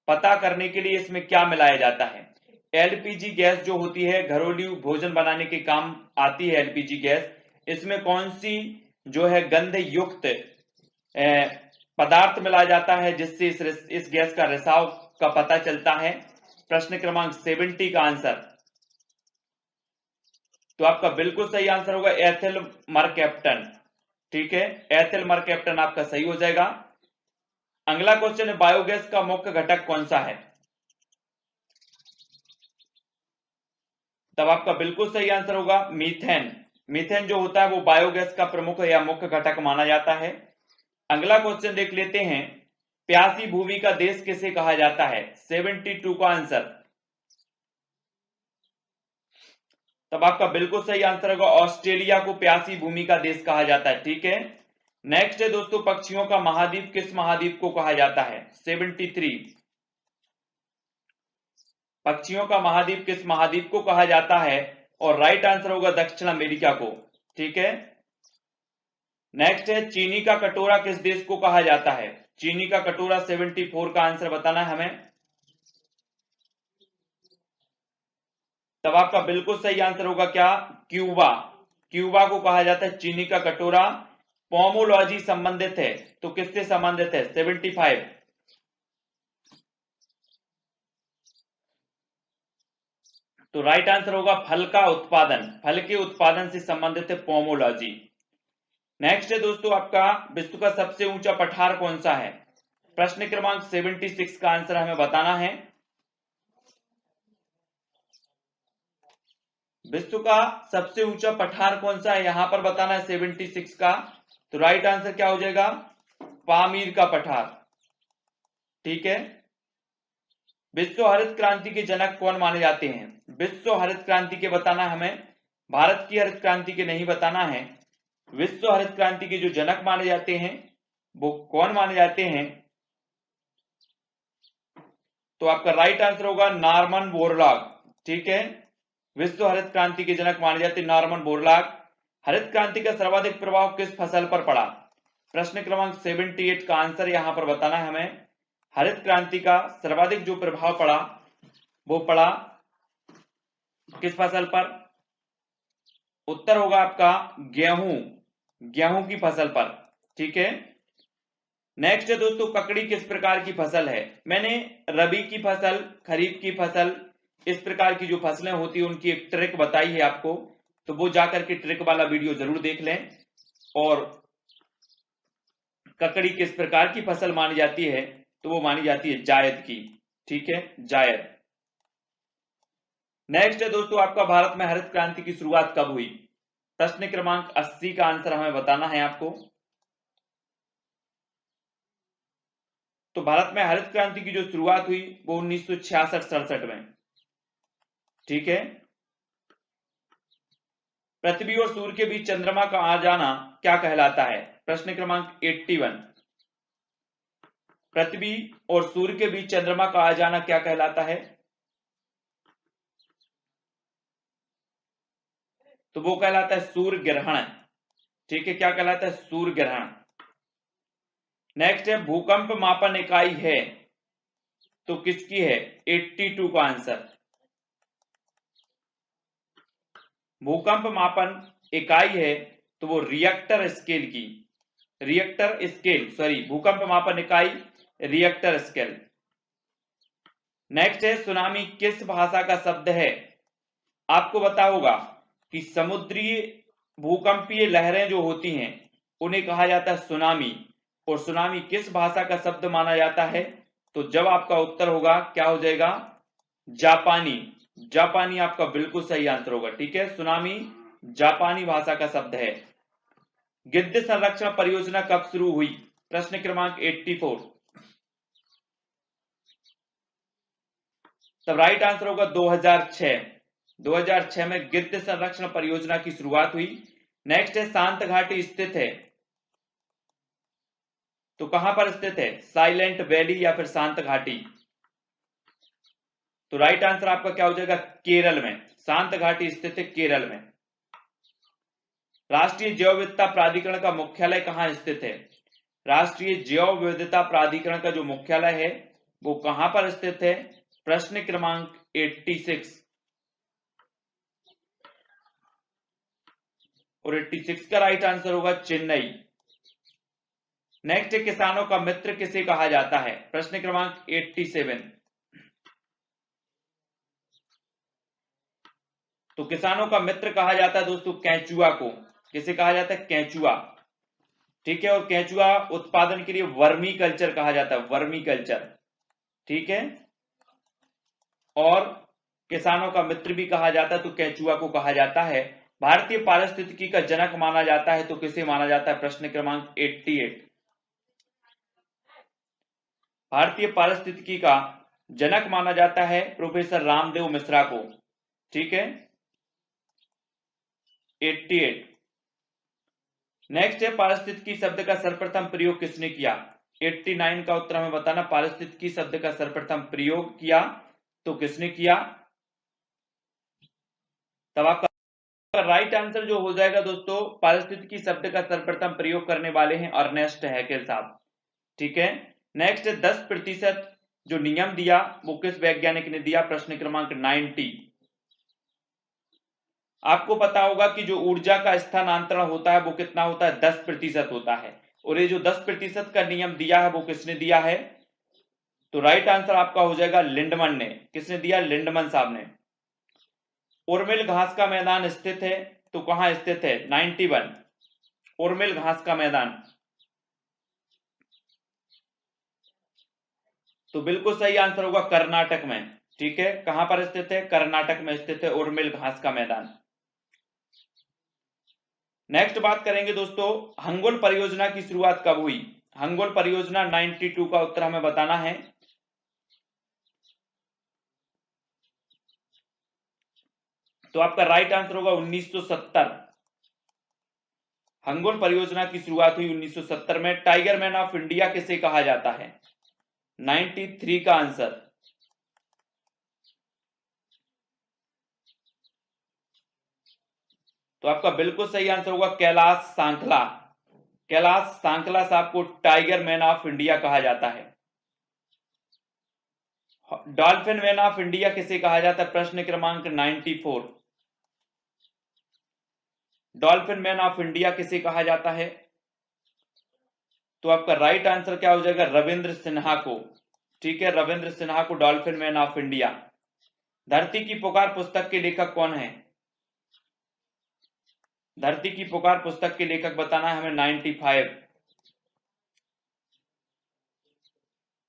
पता करने के लिए इसमें क्या मिलाया जाता है? एलपीजी गैस जो होती है घरेलू भोजन बनाने के काम आती है एलपीजी गैस, इसमें कौन सी जो है गंध युक्त पदार्थ मिलाया जाता है जिससे इस गैस का रिसाव का पता चलता है? प्रश्न क्रमांक 70 का आंसर। तो आपका बिल्कुल सही आंसर होगा एथिल मरकैप्टन। ठीक है, एथिल मरकैप्टन आपका सही हो जाएगा। अगला क्वेश्चन है बायोगैस का मुख्य घटक कौन सा है? तब आपका बिल्कुल सही आंसर होगा मीथेन। मीथेन जो होता है वो बायोगैस का प्रमुख या मुख्य घटक माना जाता है। अगला क्वेश्चन देख लेते हैं प्यासी भूमि का देश किसे कहा जाता है? 72 का आंसर। तब आपका बिल्कुल सही आंसर होगा ऑस्ट्रेलिया को प्यासी भूमि का देश कहा जाता है। ठीक है, नेक्स्ट है दोस्तों पक्षियों का महाद्वीप किस महाद्वीप को कहा जाता है? 73। पक्षियों का महाद्वीप किस महाद्वीप को कहा जाता है? और राइट आंसर होगा दक्षिण अमेरिका को। ठीक है, नेक्स्ट है चीनी का कटोरा किस देश को कहा जाता है? चीनी का कटोरा 74 का आंसर बताना है हमें। तब आपका बिल्कुल सही आंसर होगा क्या? क्यूबा। क्यूबा को कहा जाता है चीनी का कटोरा। पोमोलॉजी संबंधित है तो किससे संबंधित है? 75। तो राइट आंसर होगा फल का उत्पादन, फल के उत्पादन से संबंधित है पोमोलॉजी। नेक्स्ट है दोस्तों आपका विश्व का सबसे ऊंचा पठार कौन सा है? प्रश्न क्रमांक 76 का आंसर हमें बताना है। विश्व का सबसे ऊंचा पठार कौन सा है यहां पर बताना है 76 का। तो राइट आंसर क्या हो जाएगा? पामीर का पठार। ठीक है। विश्व हरित क्रांति के जनक कौन माने जाते हैं? विश्व हरित क्रांति के बताना हमें, भारत की हरित क्रांति के नहीं बताना है। विश्व हरित क्रांति के जो जनक माने जाते हैं वो कौन माने जाते हैं? तो आपका राइट आंसर होगा नॉर्मन बोरलॉग। ठीक है, विश्व हरित क्रांति के जनक माने जाते नॉर्मन बोरलॉग। हरित क्रांति का सर्वाधिक प्रभाव किस फसल पर पड़ा? प्रश्न क्रमांक 78 का आंसर यहां पर बताना है हमें। हरित क्रांति का सर्वाधिक जो प्रभाव पड़ा वो पड़ा किस फसल पर? उत्तर होगा आपका गेहूं, गेहूं की फसल पर। ठीक है। नेक्स्ट है दोस्तों ककड़ी किस प्रकार की फसल है? मैंने रबी की फसल, खरीफ की फसल, इस प्रकार की जो फसलें होती है उनकी एक ट्रिक बताई है आपको, तो वो जाकर के ट्रिक वाला वीडियो जरूर देख लें। और ककड़ी किस प्रकार की फसल मानी जाती है? तो वो मानी जाती है जायद की। ठीक है, जायद। नेक्स्ट है दोस्तों आपका भारत में हरित क्रांति की शुरुआत कब हुई? प्रश्न क्रमांक 80 का आंसर हमें बताना है आपको। तो भारत में हरित क्रांति की जो शुरुआत हुई वो 1966-67 में। ठीक है। पृथ्वी और सूर्य के बीच चंद्रमा का आ जाना क्या कहलाता है? प्रश्न क्रमांक 81। पृथ्वी और सूर्य के बीच चंद्रमा का आ जाना क्या कहलाता है? तो वो कहलाता है सूर्य ग्रहण। ठीक है, क्या कहलाता है? सूर्य ग्रहण। नेक्स्ट है भूकंप मापन इकाई है तो किसकी है? 82 का आंसर। भूकंप मापन इकाई है तो वो रिएक्टर स्केल की, रिएक्टर स्केल, सॉरी, भूकंप मापन इकाई रिएक्टर स्केल। नेक्स्ट है सुनामी किस भाषा का शब्द है? आपको पता होगा कि समुद्री भूकंपीय लहरें जो होती हैं उन्हें कहा जाता है सुनामी। और सुनामी किस भाषा का शब्द माना जाता है? तो जब आपका उत्तर होगा क्या हो जाएगा? जापानी। जापानी आपका बिल्कुल सही आंसर होगा। ठीक है, सुनामी जापानी भाषा का शब्द है। गिद्ध संरक्षण परियोजना कब शुरू हुई? प्रश्न क्रमांक 84। तब राइट आंसर होगा 2006। 2006 में गिद्ध संरक्षण परियोजना की शुरुआत हुई। नेक्स्ट है शांत घाटी स्थित है तो कहां पर स्थित है? साइलेंट वैली या फिर शांत घाटी? तो राइट आंसर आपका क्या हो जाएगा? केरल में। शांत घाटी स्थित है केरल में। राष्ट्रीय जैव विविधता प्राधिकरण का मुख्यालय कहां स्थित है? राष्ट्रीय जैव विविधता प्राधिकरण का जो मुख्यालय है वो कहां पर स्थित है? प्रश्न क्रमांक 86। और 86 का राइट आंसर होगा चेन्नई। नेक्स्ट किसानों का मित्र किसे कहा जाता है? प्रश्न क्रमांक 87। तो किसानों का मित्र कहा जाता है दोस्तों केंचुआ को। किसे कहा जाता है? केंचुआ। ठीक है, और केंचुआ उत्पादन के लिए वर्मी कल्चर कहा जाता है, वर्मी कल्चर। ठीक है, और किसानों का मित्र भी कहा जाता है तो केंचुआ को कहा जाता है। भारतीय पारिस्थितिकी का जनक माना जाता है तो किसे माना जाता है? प्रश्न क्रमांक 88। भारतीय पारिस्थितिकी का जनक माना जाता है प्रोफेसर रामदेव मिश्रा को। ठीक है, 88। नेक्स्ट है पारिस्थितिकी शब्द का सर्वप्रथम प्रयोग किसने किया? 89 का उत्तर हमें बताना। पारिस्थितिकी शब्द का सर्वप्रथम प्रयोग किया तो किसने किया? तब आपका राइट आंसर जो हो जाएगा दोस्तों, पारिस्थितिकी शब्द का सर्वप्रथम प्रयोग करने वाले हैं अर्नेस्ट हैकेल साहब। ठीक है, नेक्स्ट 10% जो नियम दिया वो किस वैज्ञानिक ने दिया? प्रश्न क्रमांक 90। आपको पता होगा कि जो ऊर्जा का स्थानांतरण होता है वो कितना होता है? 10% होता है। और ये जो 10% का नियम दिया है वो किसने दिया है? तो राइट आंसर आपका हो जाएगा लिंडमन ने। किसने दिया? लिंडमन साहब ने। उर्मिल घास का मैदान स्थित है तो कहां स्थित है? 91। उर्मिल घास का मैदान, तो बिल्कुल सही आंसर होगा कर्नाटक में। ठीक है, कहां पर स्थित है? कर्नाटक में स्थित है उर्मिल घास का मैदान। नेक्स्ट बात करेंगे दोस्तों, हंगोल परियोजना की शुरुआत कब हुई? हंगोल परियोजना 92 का उत्तर हमें बताना है। तो आपका राइट आंसर होगा 1970। हंगोल परियोजना की शुरुआत हुई 1970 में। टाइगर मैन ऑफ इंडिया किसे कहा जाता है? 93 का आंसर। तो आपका बिल्कुल सही आंसर होगा कैलाश सांकला। कैलाश सांकला साहब को टाइगर मैन ऑफ इंडिया कहा जाता है। डॉल्फिन मैन ऑफ इंडिया किसे कहा जाता है? प्रश्न क्रमांक 94। डॉल्फिन मैन ऑफ इंडिया किसे कहा जाता है? तो आपका राइट आंसर क्या हो जाएगा? रविंद्र सिन्हा को। ठीक है, रविंद्र सिन्हा को डॉल्फिन मैन ऑफ इंडिया। धरती की पुकार पुस्तक के लेखक कौन है? धरती की पुकार पुस्तक के लेखक बताना है हमें। 95।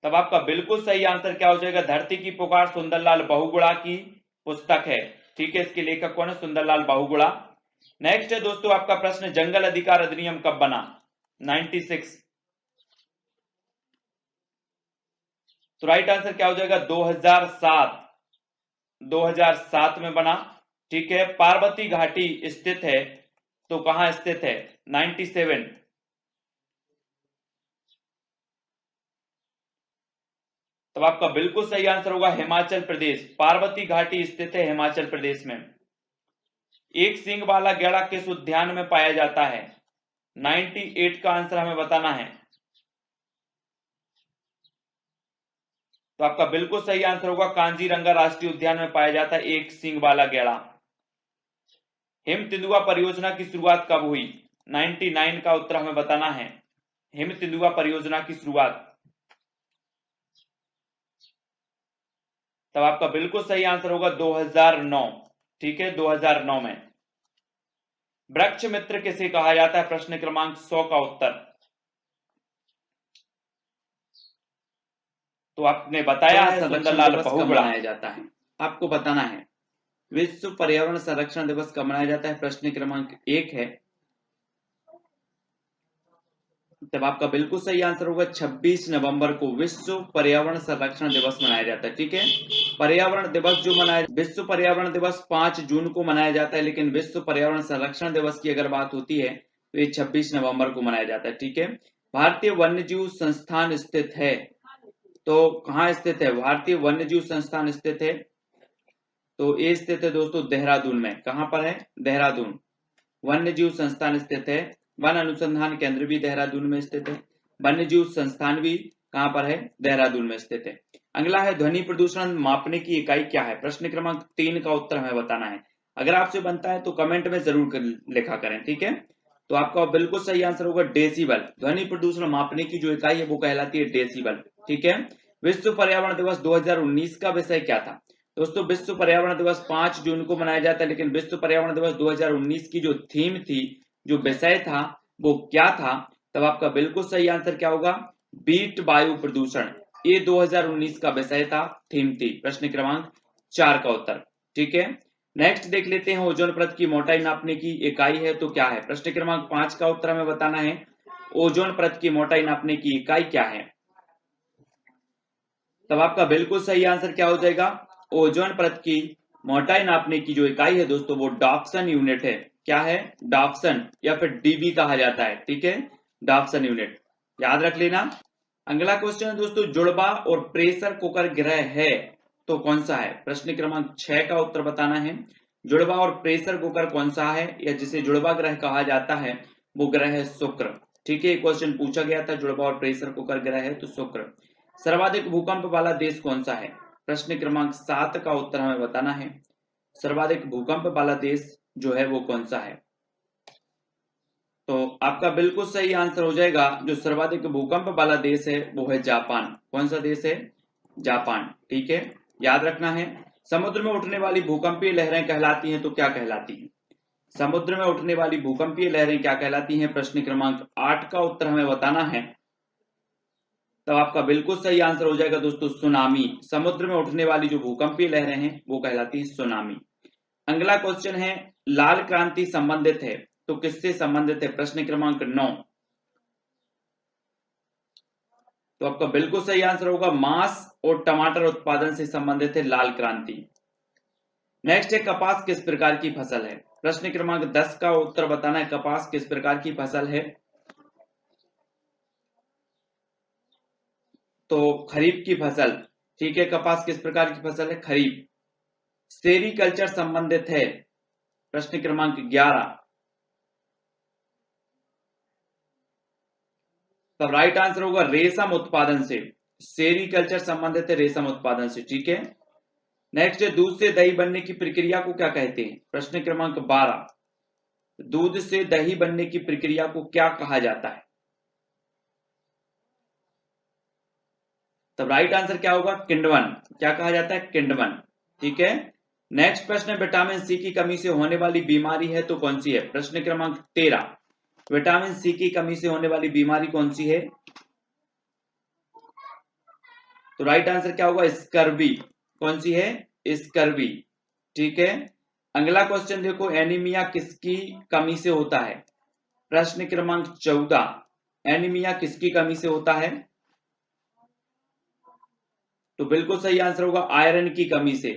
तब आपका बिल्कुल सही आंसर क्या हो जाएगा? धरती की पुकार सुंदरलाल बहुगुणा की पुस्तक है। ठीक है, इसके लेखक कौन है? सुंदरलाल बहुगुणा। नेक्स्ट है दोस्तों आपका प्रश्न, जंगल अधिकार अधिनियम कब बना? 96। तो राइट आंसर क्या हो जाएगा? 2007। 2007 में बना। ठीक है, पार्वती घाटी स्थित है तो कहां स्थित है? 97। तब आपका बिल्कुल सही आंसर होगा हिमाचल प्रदेश। पार्वती घाटी स्थित है हिमाचल प्रदेश में। एक सींग वाला गैंडा किस उद्यान में पाया जाता है? 98 का आंसर हमें बताना है। तो आपका बिल्कुल सही आंसर होगा कांजीरंगा राष्ट्रीय उद्यान में पाया जाता है एक सींग वाला गैंडा। हिम तेंदुआ परियोजना की शुरुआत कब हुई? 99 का उत्तर हमें बताना है। हिम तेंदुआ परियोजना की शुरुआत, तब आपका बिल्कुल सही आंसर होगा 2009। ठीक है, 2009 में। वृक्ष मित्र किसे कहा जाता है? प्रश्न क्रमांक 100 का उत्तर। तो आपने बताया है सुंदरलाल बहुगुणा मनाया जाता है। आपको बताना है विश्व पर्यावरण संरक्षण दिवस कब मनाया जाता है? प्रश्न क्रमांक 1 है। तब आपका बिल्कुल सही आंसर होगा 26 नवंबर को विश्व पर्यावरण संरक्षण दिवस मनाया जाता है। ठीक है, पर्यावरण दिवस जो मनाया, विश्व पर्यावरण दिवस 5 जून को मनाया जाता है, लेकिन विश्व पर्यावरण संरक्षण दिवस की अगर बात होती है तो ये 26 नवंबर को मनाया जाता है। ठीक है, भारतीय वन्यजीव संस्थान स्थित है तो कहाँ स्थित है? भारतीय वन्यजीव संस्थान स्थित है तो ये स्थित है दोस्तों देहरादून में। कहां पर है? देहरादून। वन्यजीव संस्थान स्थित है। वन अनुसंधान केंद्र भी देहरादून में स्थित है। वन्यजीव संस्थान भी कहां पर है? देहरादून में स्थित है। अगला है ध्वनि प्रदूषण मापने की इकाई क्या है? प्रश्न क्रमांक 3 का उत्तर हमें बताना है। अगर आपसे बनता है तो कमेंट में जरूर लिखा करें। ठीक है, तो आपका बिल्कुल सही आंसर होगा डेसिबल। ध्वनि प्रदूषण मापने की जो इकाई है वो कहलाती है डेसिबल। ठीक है, विश्व पर्यावरण दिवस 2019 का विषय क्या था? दोस्तों विश्व पर्यावरण दिवस 5 जून को मनाया जाता है, लेकिन विश्व पर्यावरण दिवस 2019 की जो थीम थी, जो विषय था वो क्या था? तब आपका बिल्कुल सही आंसर क्या होगा? बीट वायु प्रदूषण। ये 2019 का विषय था, थीम थी। प्रश्न क्रमांक 4 का उत्तर। ठीक है, नेक्स्ट देख लेते हैं ओजोन परत की मोटाई नापने की इकाई है तो क्या है? प्रश्न क्रमांक 5 का उत्तर हमें बताना है। ओजोन परत की मोटाई नापने की इकाई क्या है? तब आपका बिल्कुल सही आंसर क्या हो जाएगा? ओजोन परत की मोटाई नापने की जो इकाई है दोस्तों वो डॉप्सन यूनिट है। क्या है? डॉप्सन, या फिर डीबी कहा जाता है। ठीक है, डॉप्सन यूनिट याद रख लेना। अगला क्वेश्चन है दोस्तों, जुड़वा और प्रेशर कुकर ग्रह है तो कौन सा है? प्रश्न क्रमांक 6 का उत्तर बताना है। जुड़वा और प्रेशर कुकर कौन सा है, या जिसे जुड़वा ग्रह कहा जाता है वो ग्रह है शुक्र। ठीक है, क्वेश्चन पूछा गया था, जुड़वा और प्रेशर कुकर ग्रह है तो शुक्र। सर्वाधिक भूकंप वाला देश कौन सा है, प्रश्न क्रमांक 7 का उत्तर हमें बताना है। सर्वाधिक भूकंप वाला देश जो है वो कौन सा है, तो आपका बिल्कुल सही आंसर हो जाएगा, जो सर्वाधिक भूकंप वाला देश है वो है जापान। कौन सा देश है, जापान। ठीक है, याद रखना है। समुद्र में उठने वाली भूकंपीय लहरें कहलाती हैं तो क्या कहलाती हैं, समुद्र में उठने वाली भूकंपीय लहरें क्या कहलाती हैं, प्रश्न क्रमांक 8 का उत्तर हमें बताना है। तब आपका बिल्कुल सही आंसर हो जाएगा दोस्तों सुनामी। समुद्र में उठने वाली जो भूकंपीय लहरें हैं वो कहलाती है सुनामी। अगला क्वेश्चन है, लाल क्रांति संबंधित है तो किससे संबंधित है, प्रश्न क्रमांक 9। तो आपका बिल्कुल सही आंसर होगा मांस और टमाटर उत्पादन से संबंधित है लाल क्रांति। नेक्स्ट है, कपास किस प्रकार की फसल है, प्रश्न क्रमांक 10 का उत्तर बताना है। कपास किस प्रकार की फसल है, तो खरीफ की फसल। ठीक है, कपास किस प्रकार की फसल है, खरीफ। सेरीकल्चर संबंधित है, प्रश्न क्रमांक 11। तो राइट आंसर होगा रेशम उत्पादन से। सेरीकल्चर संबंधित है रेशम उत्पादन से। ठीक है, नेक्स्ट है, दूध से दही बनने की प्रक्रिया को क्या कहते हैं, प्रश्न क्रमांक 12। दूध से दही बनने की प्रक्रिया को क्या कहा जाता है, तब राइट आंसर क्या होगा, किण्वन। क्या कहा जाता है, किण्वन। ठीक है, नेक्स्ट प्रश्न है, विटामिन सी की कमी से होने वाली बीमारी है तो कौन सी है, प्रश्न क्रमांक 13। विटामिन सी की कमी से होने वाली बीमारी कौन सी है, तो राइट आंसर क्या होगा, स्कर्वी। कौन सी है, स्कर्वी। ठीक है, अगला क्वेश्चन देखो, एनीमिया किसकी कमी से होता है, प्रश्न क्रमांक 14। एनीमिया किसकी कमी से होता है, तो बिल्कुल सही आंसर होगा आयरन की कमी से।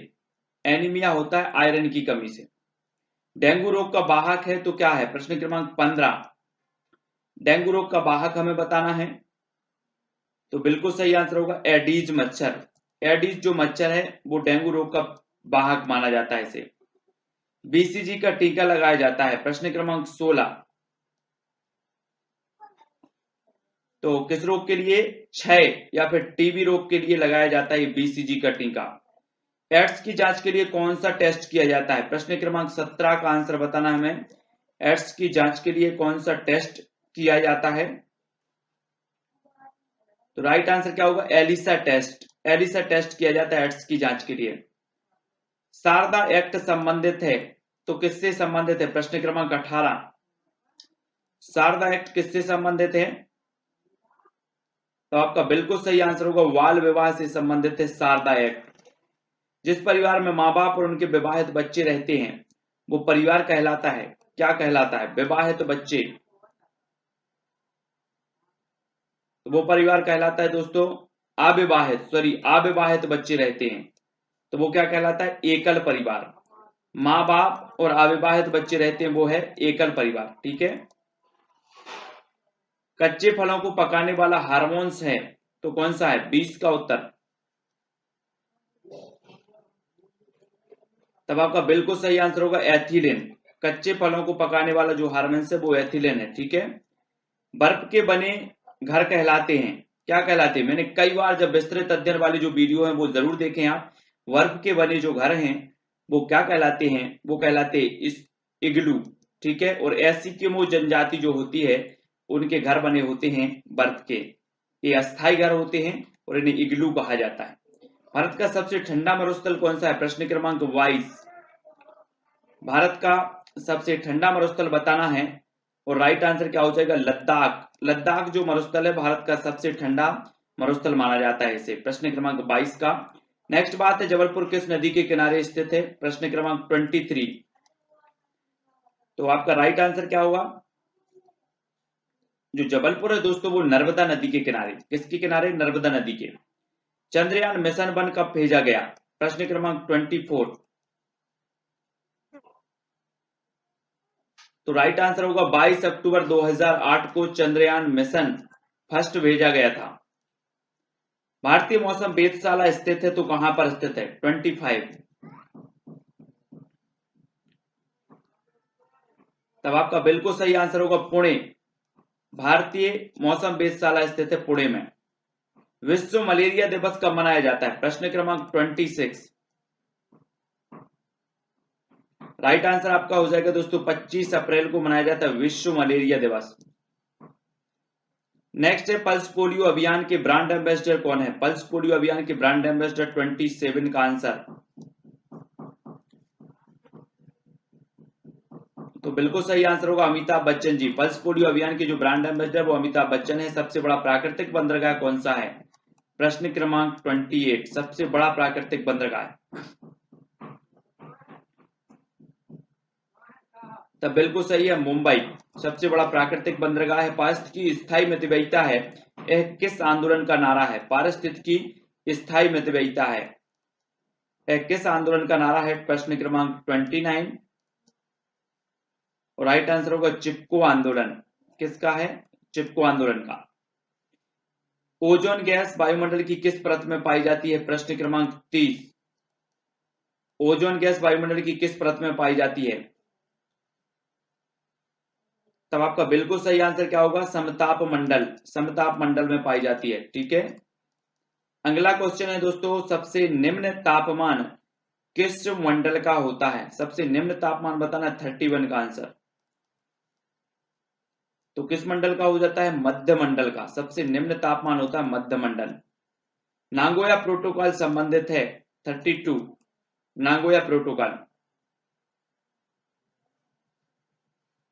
एनीमिया होता है आयरन की कमी से। डेंगू रोग का वाहक है तो क्या है, प्रश्न क्रमांक 15। डेंगू रोग का वाहक हमें बताना है, तो बिल्कुल सही आंसर होगा एडीज मच्छर। एडीज जो मच्छर है वो डेंगू रोग का वाहक माना जाता है इसे। बीसीजी का टीका लगाया जाता है, प्रश्न क्रमांक 16। तो किस रोग के लिए, क्षय या फिर टीबी रोग के लिए लगाया जाता है बीसीजी का टीका। एड्स की जांच के लिए कौन सा टेस्ट किया जाता है, प्रश्न क्रमांक 17 का आंसर बताना है हमें। एड्स की जांच के लिए कौन सा टेस्ट किया जाता है, तो राइट आंसर क्या होगा, एलिसा टेस्ट। एलिसा टेस्ट किया जाता है एड्स की जांच के लिए। शारदा एक्ट संबंधित है तो किससे संबंधित है, प्रश्न क्रमांक 18। शारदा एक्ट किससे संबंधित है, तो आपका बिल्कुल सही आंसर होगा बाल विवाह से संबंधित है शारदा एक्ट। जिस परिवार में माँ बाप और उनके विवाहित बच्चे रहते हैं वो परिवार कहलाता है, क्या कहलाता है, विवाहित बच्चे, तो वो परिवार कहलाता है दोस्तों अविवाहित बच्चे रहते हैं तो वो क्या कहलाता है, एकल परिवार। माँ बाप और अविवाहित बच्चे रहते हैं वो है एकल परिवार। ठीक है, कच्चे फलों को पकाने वाला हार्मोन्स है तो कौन सा है, 20 का उत्तर। तब आपका बिल्कुल सही आंसर होगा एथिलीन। कच्चे फलों को पकाने वाला जो हार्मोन्स है वो एथिलीन है। ठीक है, बर्फ के बने घर कहलाते हैं, क्या कहलाते हैं, मैंने कई बार जब विस्तृत अध्ययन वाली जो वीडियो है वो जरूर देखें आप। बर्फ के बने जो घर हैं वो क्या कहलाते हैं, वो कहलाते हैं इस इग्लू। ठीक है, और एस्किमो जनजाति जो होती है उनके घर बने होते हैं बर्फ के, ये अस्थायी घर होते हैं और इन्हें इग्लू कहा जाता है। भारत का सबसे ठंडा मरुस्थल कौन सा है, प्रश्न क्रमांक 22। भारत का सबसे ठंडा मरुस्थल बताना है और राइट आंसर क्या हो जाएगा, लद्दाख। लद्दाख जो मरुस्थल है भारत का सबसे ठंडा मरुस्थल माना जाता है इसे, प्रश्न क्रमांक 22 का। नेक्स्ट बात है, जबलपुर किस नदी के किनारे स्थित है, प्रश्न क्रमांक 23। तो आपका राइट आंसर क्या होगा, जो जबलपुर है दोस्तों वो नर्मदा नदी के किनारे, किसके किनारे, नर्मदा नदी के। चंद्रयान मिशन 1 कब भेजा गया, प्रश्न क्रमांक 24। तो राइट आंसर होगा 22 अक्टूबर 2008 को चंद्रयान मिशन फर्स्ट भेजा गया था। भारतीय मौसम वेधशाला स्थित है तो कहां पर स्थित है, 25। तब आपका बिल्कुल सही आंसर होगा पुणे। भारतीय मौसम वेधशाला स्थित है पुणे में। विश्व मलेरिया दिवस कब मनाया जाता है? प्रश्न क्रमांक 26। राइट आंसर आपका हो जाएगा दोस्तों 25 अप्रैल को मनाया जाता है विश्व मलेरिया दिवस। नेक्स्ट है पल्स पोलियो अभियान के ब्रांड एम्बेसडर कौन है? पल्स पोलियो अभियान के ब्रांड एम्बेसडर 27 का आंसर तो बिल्कुल सही आंसर होगा अमिताभ बच्चन जी। पल्स पोलियो अभियान के जो ब्रांड एम्बेसडर वो अमिताभ बच्चन है। सबसे बड़ा प्राकृतिक बंदरगाह कौन सा है? प्रश्न क्रमांक 28। सबसे बड़ा प्राकृतिक बंदरगाह तब बिल्कुल सही है मुंबई। सबसे बड़ा प्राकृतिक बंदरगाह है। पारिस्थितिकी स्थायी मितव्ययिता है, यह किस आंदोलन का नारा है? पारिस्थितिकी स्थायी मितव्ययिता है, यह किस आंदोलन का नारा है? प्रश्न क्रमांक 29 और राइट आंसर होगा चिपको आंदोलन। किसका है? चिपको आंदोलन का। ओजोन गैस वायुमंडल की किस परत में पाई जाती है? प्रश्न क्रमांक 30। ओजोन गैस वायुमंडल की किस परत में पाई जाती है? तब आपका बिल्कुल सही आंसर क्या होगा? समताप मंडल। समताप मंडल में पाई जाती है। ठीक है, अगला क्वेश्चन है दोस्तों, सबसे निम्न तापमान किस मंडल का होता है? सबसे निम्न तापमान बताना 31 का आंसर। तो किस मंडल का हो जाता है? मध्य मंडल का। सबसे निम्न तापमान होता है मध्य मंडल। नागोया प्रोटोकॉल संबंधित है 32। नागोया प्रोटोकॉल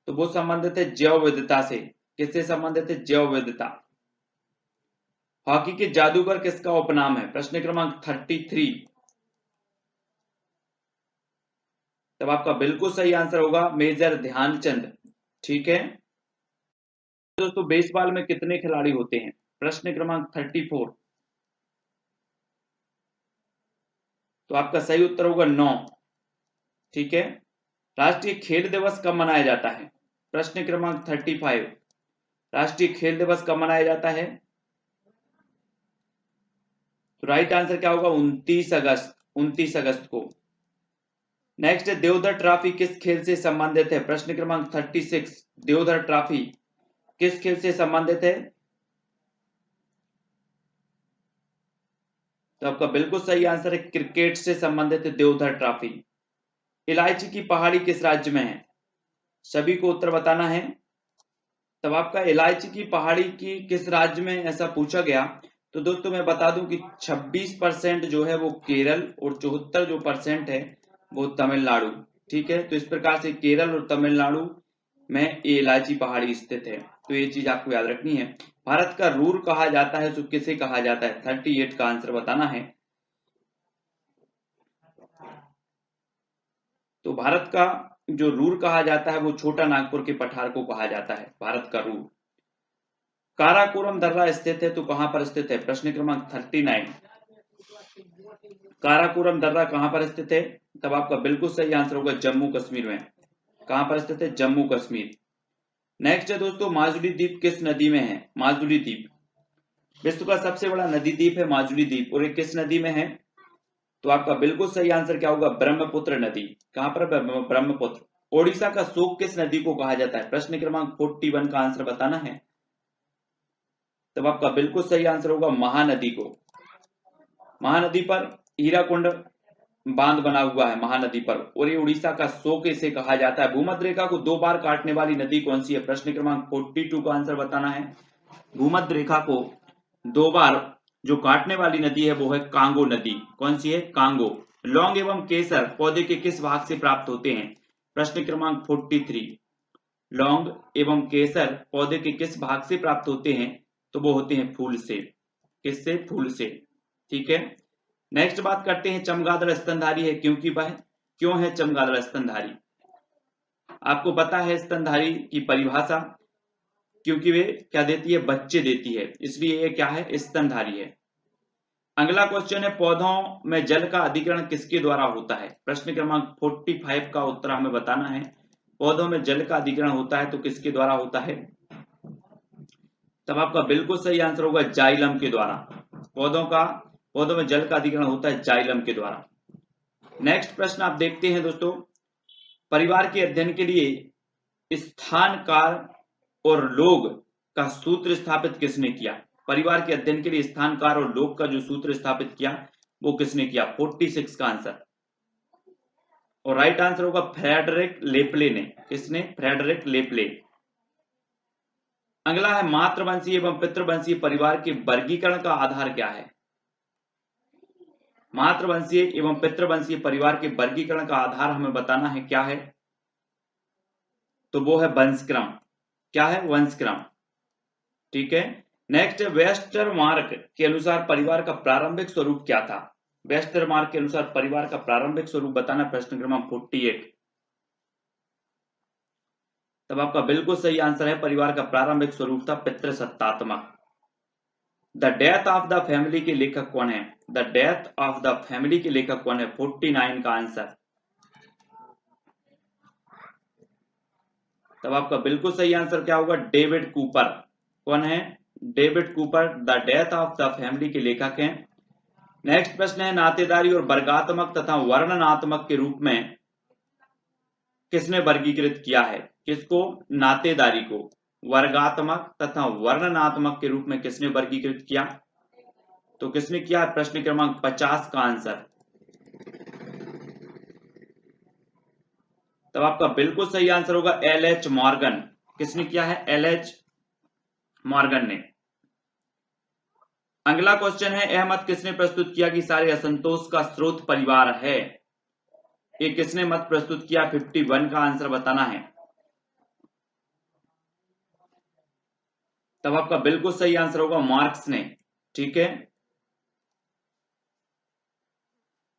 तो वो संबंधित है जैव विविधता से। किससे संबंधित है? जैव विविधता। हॉकी के जादूगर किसका उपनाम है? प्रश्न क्रमांक 33। तब आपका बिल्कुल सही आंसर होगा मेजर ध्यानचंद। ठीक है दोस्तों, बेसबॉल में कितने खिलाड़ी होते हैं? प्रश्न क्रमांक 34। तो आपका सही उत्तर होगा 9। ठीक है, राष्ट्रीय खेल दिवस कब मनाया जाता है? प्रश्न क्रमांक 35। राष्ट्रीय खेल दिवस कब मनाया जाता है? तो राइट आंसर क्या होगा? 29 अगस्त। 29 अगस्त को। नेक्स्ट है देवधर ट्रॉफी किस खेल से संबंधित है? प्रश्न क्रमांक 36। देवधर ट्रॉफी किस खेल से संबंधित है? तो आपका बिल्कुल सही आंसर है क्रिकेट से संबंधित है देवधर ट्रॉफी। इलायची की पहाड़ी किस राज्य में है? सभी को उत्तर बताना है। तब आपका इलायची की पहाड़ी की किस राज्य में ऐसा पूछा गया, तो दोस्तों मैं बता दूं कि 26% जो है वो केरल और 74 जो परसेंट है वो तमिलनाडु। ठीक है, तो इस प्रकार से केरल और तमिलनाडु में ये इलायची पहाड़ी स्थित है। तो ये चीज आपको याद रखनी है। भारत का रूर कहा जाता है तो किसे कहा जाता है? 38 का आंसर बताना है। तो भारत का जो रूर कहा जाता है वो छोटा नागपुर के पठार को कहा जाता है भारत का रूर। काराकोरम दर्रा स्थित है तो कहां पर स्थित है? प्रश्न क्रमांक 39। काराकोरम दर्रा कहां पर स्थित है? तब आपका बिल्कुल सही आंसर होगा जम्मू कश्मीर में। कहां पर स्थित है? जम्मू कश्मीर। नेक्स्ट है दोस्तों, माजुली द्वीप किस नदी में है? माजुली द्वीप विश्व का सबसे बड़ा नदी द्वीप है माजुली द्वीप, और ये किस नदी में है? तो आपका बिल्कुल सही आंसर क्या होगा? ब्रह्मपुत्र नदी। कहां पर? ब्रह्मपुत्र। ओडिशा का शोक किस नदी को कहा जाता है? प्रश्न क्रमांक 41 का आंसर बताना है। तब आपका बिल्कुल सही आंसर होगा महानदी को। महानदी पर हीराकुंड बांध बना हुआ है महानदी पर, और ये उड़ीसा का शोक इसे कहा जाता है। भूमध्य रेखा को 2 बार काटने वाली नदी कौन सी है? प्रश्न क्रमांक 42 का आंसर बताना है। भूमध्य रेखा को 2 बार जो काटने वाली नदी है वो है कांगो नदी। कौन सी है? कांगो। लौंग एवं केसर पौधे के किस भाग से प्राप्त होते हैं? प्रश्न क्रमांक 43। लौंग एवं केसर पौधे के किस भाग से प्राप्त होते हैं? तो वो होते हैं फूल से। किससे? फूल से। ठीक है, नेक्स्ट बात करते हैं चमगादड़ स्तनधारी है क्योंकि वह क्यों है चमगादड़ स्तनधारी? आपको पता है स्तनधारी की परिभाषा? क्योंकि वे क्या देती है? बच्चे देती है, इसलिए ये क्या है? स्तनधारी है। अगला क्वेश्चन है पौधों में जल का अधिग्रहण किसके द्वारा होता है? प्रश्न क्रमांक 45 का उत्तर हमें बताना है। पौधों में जल का अधिग्रहण होता है तो किसके द्वारा होता है? तब आपका बिल्कुल सही आंसर होगा जाइलम के द्वारा। पौधों में जल का अधिग्रहण होता है जाइलम के द्वारा। नेक्स्ट प्रश्न आप देखते हैं दोस्तों, परिवार के अध्ययन के लिए स्थान, काल और लोग का सूत्र स्थापित किसने किया? परिवार के अध्ययन के लिए स्थान, काल और लोग का जो सूत्र स्थापित किया वो किसने किया? 46 का आंसर। और राइट आंसर होगा फ्रेडरिक लेपले ने। किसने? फ्रेडरिक लेपले। अगला है मातृवंशीय एवं पितृवंशीय परिवार के वर्गीकरण का आधार क्या है? मातृवंशीय एवं पितृवंशीय परिवार के वर्गीकरण का आधार हमें बताना है, क्या है? तो वो है वंशक्रम। क्या है? वंशक्रम। ठीक है। नेक्स्ट, वेस्टरमार्क के अनुसार परिवार का प्रारंभिक स्वरूप क्या था? वेस्टरमार्क के अनुसार परिवार का प्रारंभिक स्वरूप बताना, प्रश्न क्रमांक 48। तब आपका बिल्कुल सही आंसर है, परिवार का प्रारंभिक स्वरूप था पितृसत्तात्मक। The death of the family के लेखक कौन है? The death of the family के लेखक कौन है? 49 का आंसर। तब आपका बिल्कुल सही आंसर क्या होगा? David Cooper. कौन है? David Cooper the death of the family के लेखक हैं। नेक्स्ट प्रश्न है, नातेदारी और वर्गात्मक तथा वर्णनात्मक के रूप में किसने वर्गीकृत किया है? किसको? नातेदारी को वर्गात्मक तथा वर्णनात्मक के रूप में किसने वर्गीकृत किया? तो किसने किया? प्रश्न क्रमांक 50 का आंसर। तब आपका बिल्कुल सही आंसर होगा एल.एच. मॉर्गन। किसने किया है? एल.एच. मॉर्गन ने। अगला क्वेश्चन है, यह मत किसने प्रस्तुत किया कि सारे असंतोष का स्रोत परिवार है? ये किसने मत प्रस्तुत किया? 51 का आंसर बताना है। तब आपका बिल्कुल सही आंसर होगा मार्क्स ने। ठीक है।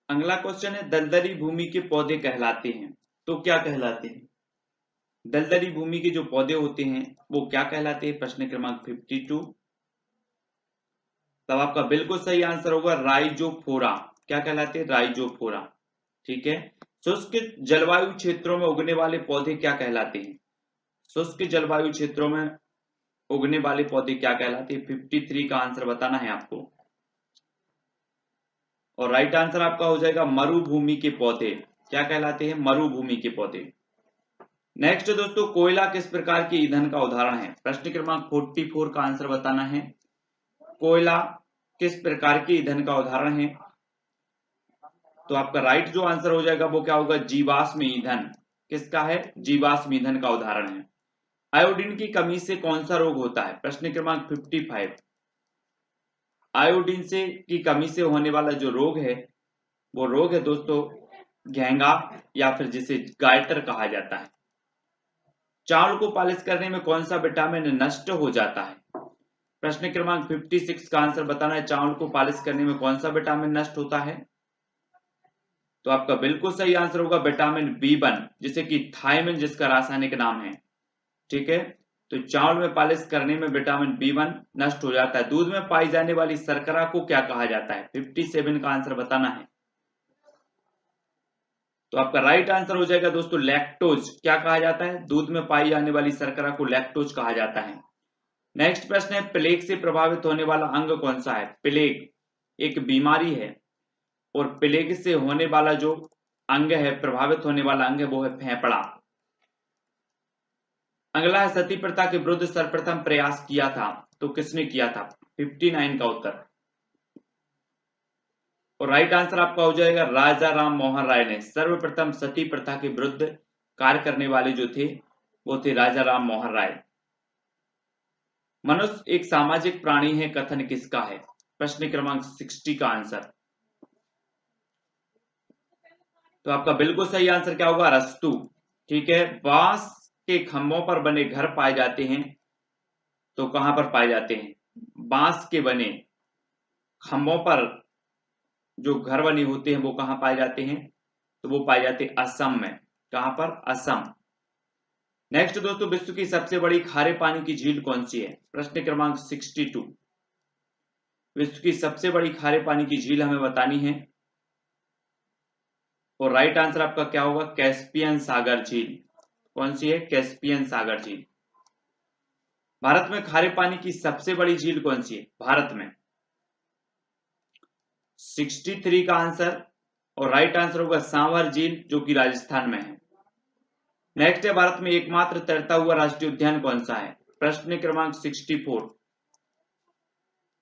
अगला क्वेश्चन है, दलदली भूमि के पौधे कहलाते हैं, तो क्या कहलाते हैं? दलदली भूमि के जो पौधे होते हैं वो क्या कहलाते हैं? प्रश्न क्रमांक 52। तब आपका बिल्कुल सही आंसर होगा राइजोफोरा। क्या कहलाते हैं? राइजोफोरा। ठीक है। शुष्क जलवायु क्षेत्रों में उगने वाले पौधे क्या कहलाते हैं? शुष्क जलवायु क्षेत्रों में उगने वाले पौधे क्या कहलाते हैं? 53 का आंसर बताना है आपको। और राइट आंसर आपका हो जाएगा मरुभूमि के पौधे। क्या कहलाते हैं? मरुभूमि के पौधे। नेक्स्ट दोस्तों, कोयला किस प्रकार के ईंधन का उदाहरण है? प्रश्न क्रमांक 44 का आंसर बताना है। कोयला किस प्रकार के ईंधन का उदाहरण है? तो आपका राइट जो आंसर हो जाएगा वो क्या होगा? जीवाश्म ईंधन। किसका है? जीवाश्म ईंधन का उदाहरण है। आयोडीन की कमी से कौन सा रोग होता है? प्रश्न क्रमांक 55। आयोडीन से की कमी से होने वाला जो रोग है वो रोग है दोस्तों घेंगा, या फिर जिसे गायटर कहा जाता है। चावल को पॉलिश करने में कौन सा विटामिन नष्ट हो जाता है? प्रश्न क्रमांक 56 का आंसर बताना है, चावल को पॉलिश करने में कौन सा विटामिन नष्ट होता है? तो आपका बिल्कुल सही आंसर होगा विटामिन B1, जिसे कि थायमिन जिसका रासायनिक नाम है। ठीक है। तो चावल में पॉलिश करने में विटामिन B1 नष्ट हो जाता है। दूध में पाई जाने वाली शर्करा को क्या कहा जाता है? 57 का आंसर बताना है। तो आपका राइट आंसर हो जाएगा दोस्तों लैक्टोज। क्या कहा जाता है? दूध में पाई जाने वाली शर्करा को लैक्टोज कहा जाता है। नेक्स्ट प्रश्न है, प्लेग से प्रभावित होने वाला अंग कौन सा है? प्लेग एक बीमारी है और प्लेग से होने वाला जो अंग है, प्रभावित होने वाला अंग है, वो है फेफड़ा। अगला है, सती प्रथा के विरुद्ध सर्वप्रथम प्रयास किया था, तो किसने किया था? 59 का उत्तर। और राइट आंसर आपका हो जाएगा राजा राम मोहन राय ने। सर्वप्रथम सती प्रथा के विरुद्ध कार्य करने वाले जो थे वो थे राजा राम मोहन राय। मनुष्य एक सामाजिक प्राणी है, कथन किसका है? प्रश्न क्रमांक 60 का आंसर। तो आपका बिल्कुल सही आंसर क्या होगा? अरस्तु। ठीक है। बांस के खंभों पर बने घर पाए जाते हैं, तो कहां पर पाए जाते हैं? बांस के बने खंभों पर जो घर बने होते हैं वो कहां पाए जाते हैं? तो वो पाए जाते हैं असम में। कहां पर? असम। नेक्स्ट दोस्तों, विश्व की सबसे बड़ी खारे पानी की झील कौन सी है? प्रश्न क्रमांक 62। विश्व की सबसे बड़ी खारे पानी की झील हमें बतानी है। और राइट आंसर आपका क्या होगा? कैस्पियन सागर झील। कौन सी है? कैस्पियन सागर झील। भारत में खारे पानी की सबसे बड़ी झील कौन सी है? भारत में 63 का आंसर। और राइट आंसर होगा सांवर झील, जो कि राजस्थान में है। नेक्स्ट है, भारत में एकमात्र तैरता हुआ राष्ट्रीय उद्यान कौन सा है? प्रश्न क्रमांक 64।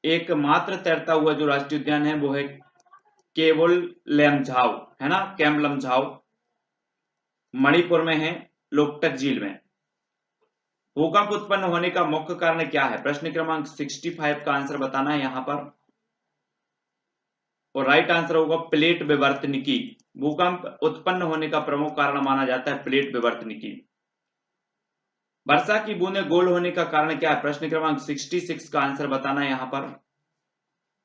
एकमात्र तैरता हुआ जो राष्ट्रीय उद्यान है वो है केवल लेमझाओ, है ना, कैम लमझाओ, मणिपुर में है, लोकटक झील में। भूकंप उत्पन्न होने का मुख्य कारण क्या है? प्रश्न क्रमांक 65 का आंसर बताना है यहां पर, और राइट आंसर होगा प्लेट विवर्तनिकी। भूकंप उत्पन्न होने का प्रमुख कारण माना जाता है प्लेट विवर्तनिकी। वर्षा की बूंदें गोल होने का कारण क्या है? प्रश्न क्रमांक 66 का आंसर बताना है यहां पर।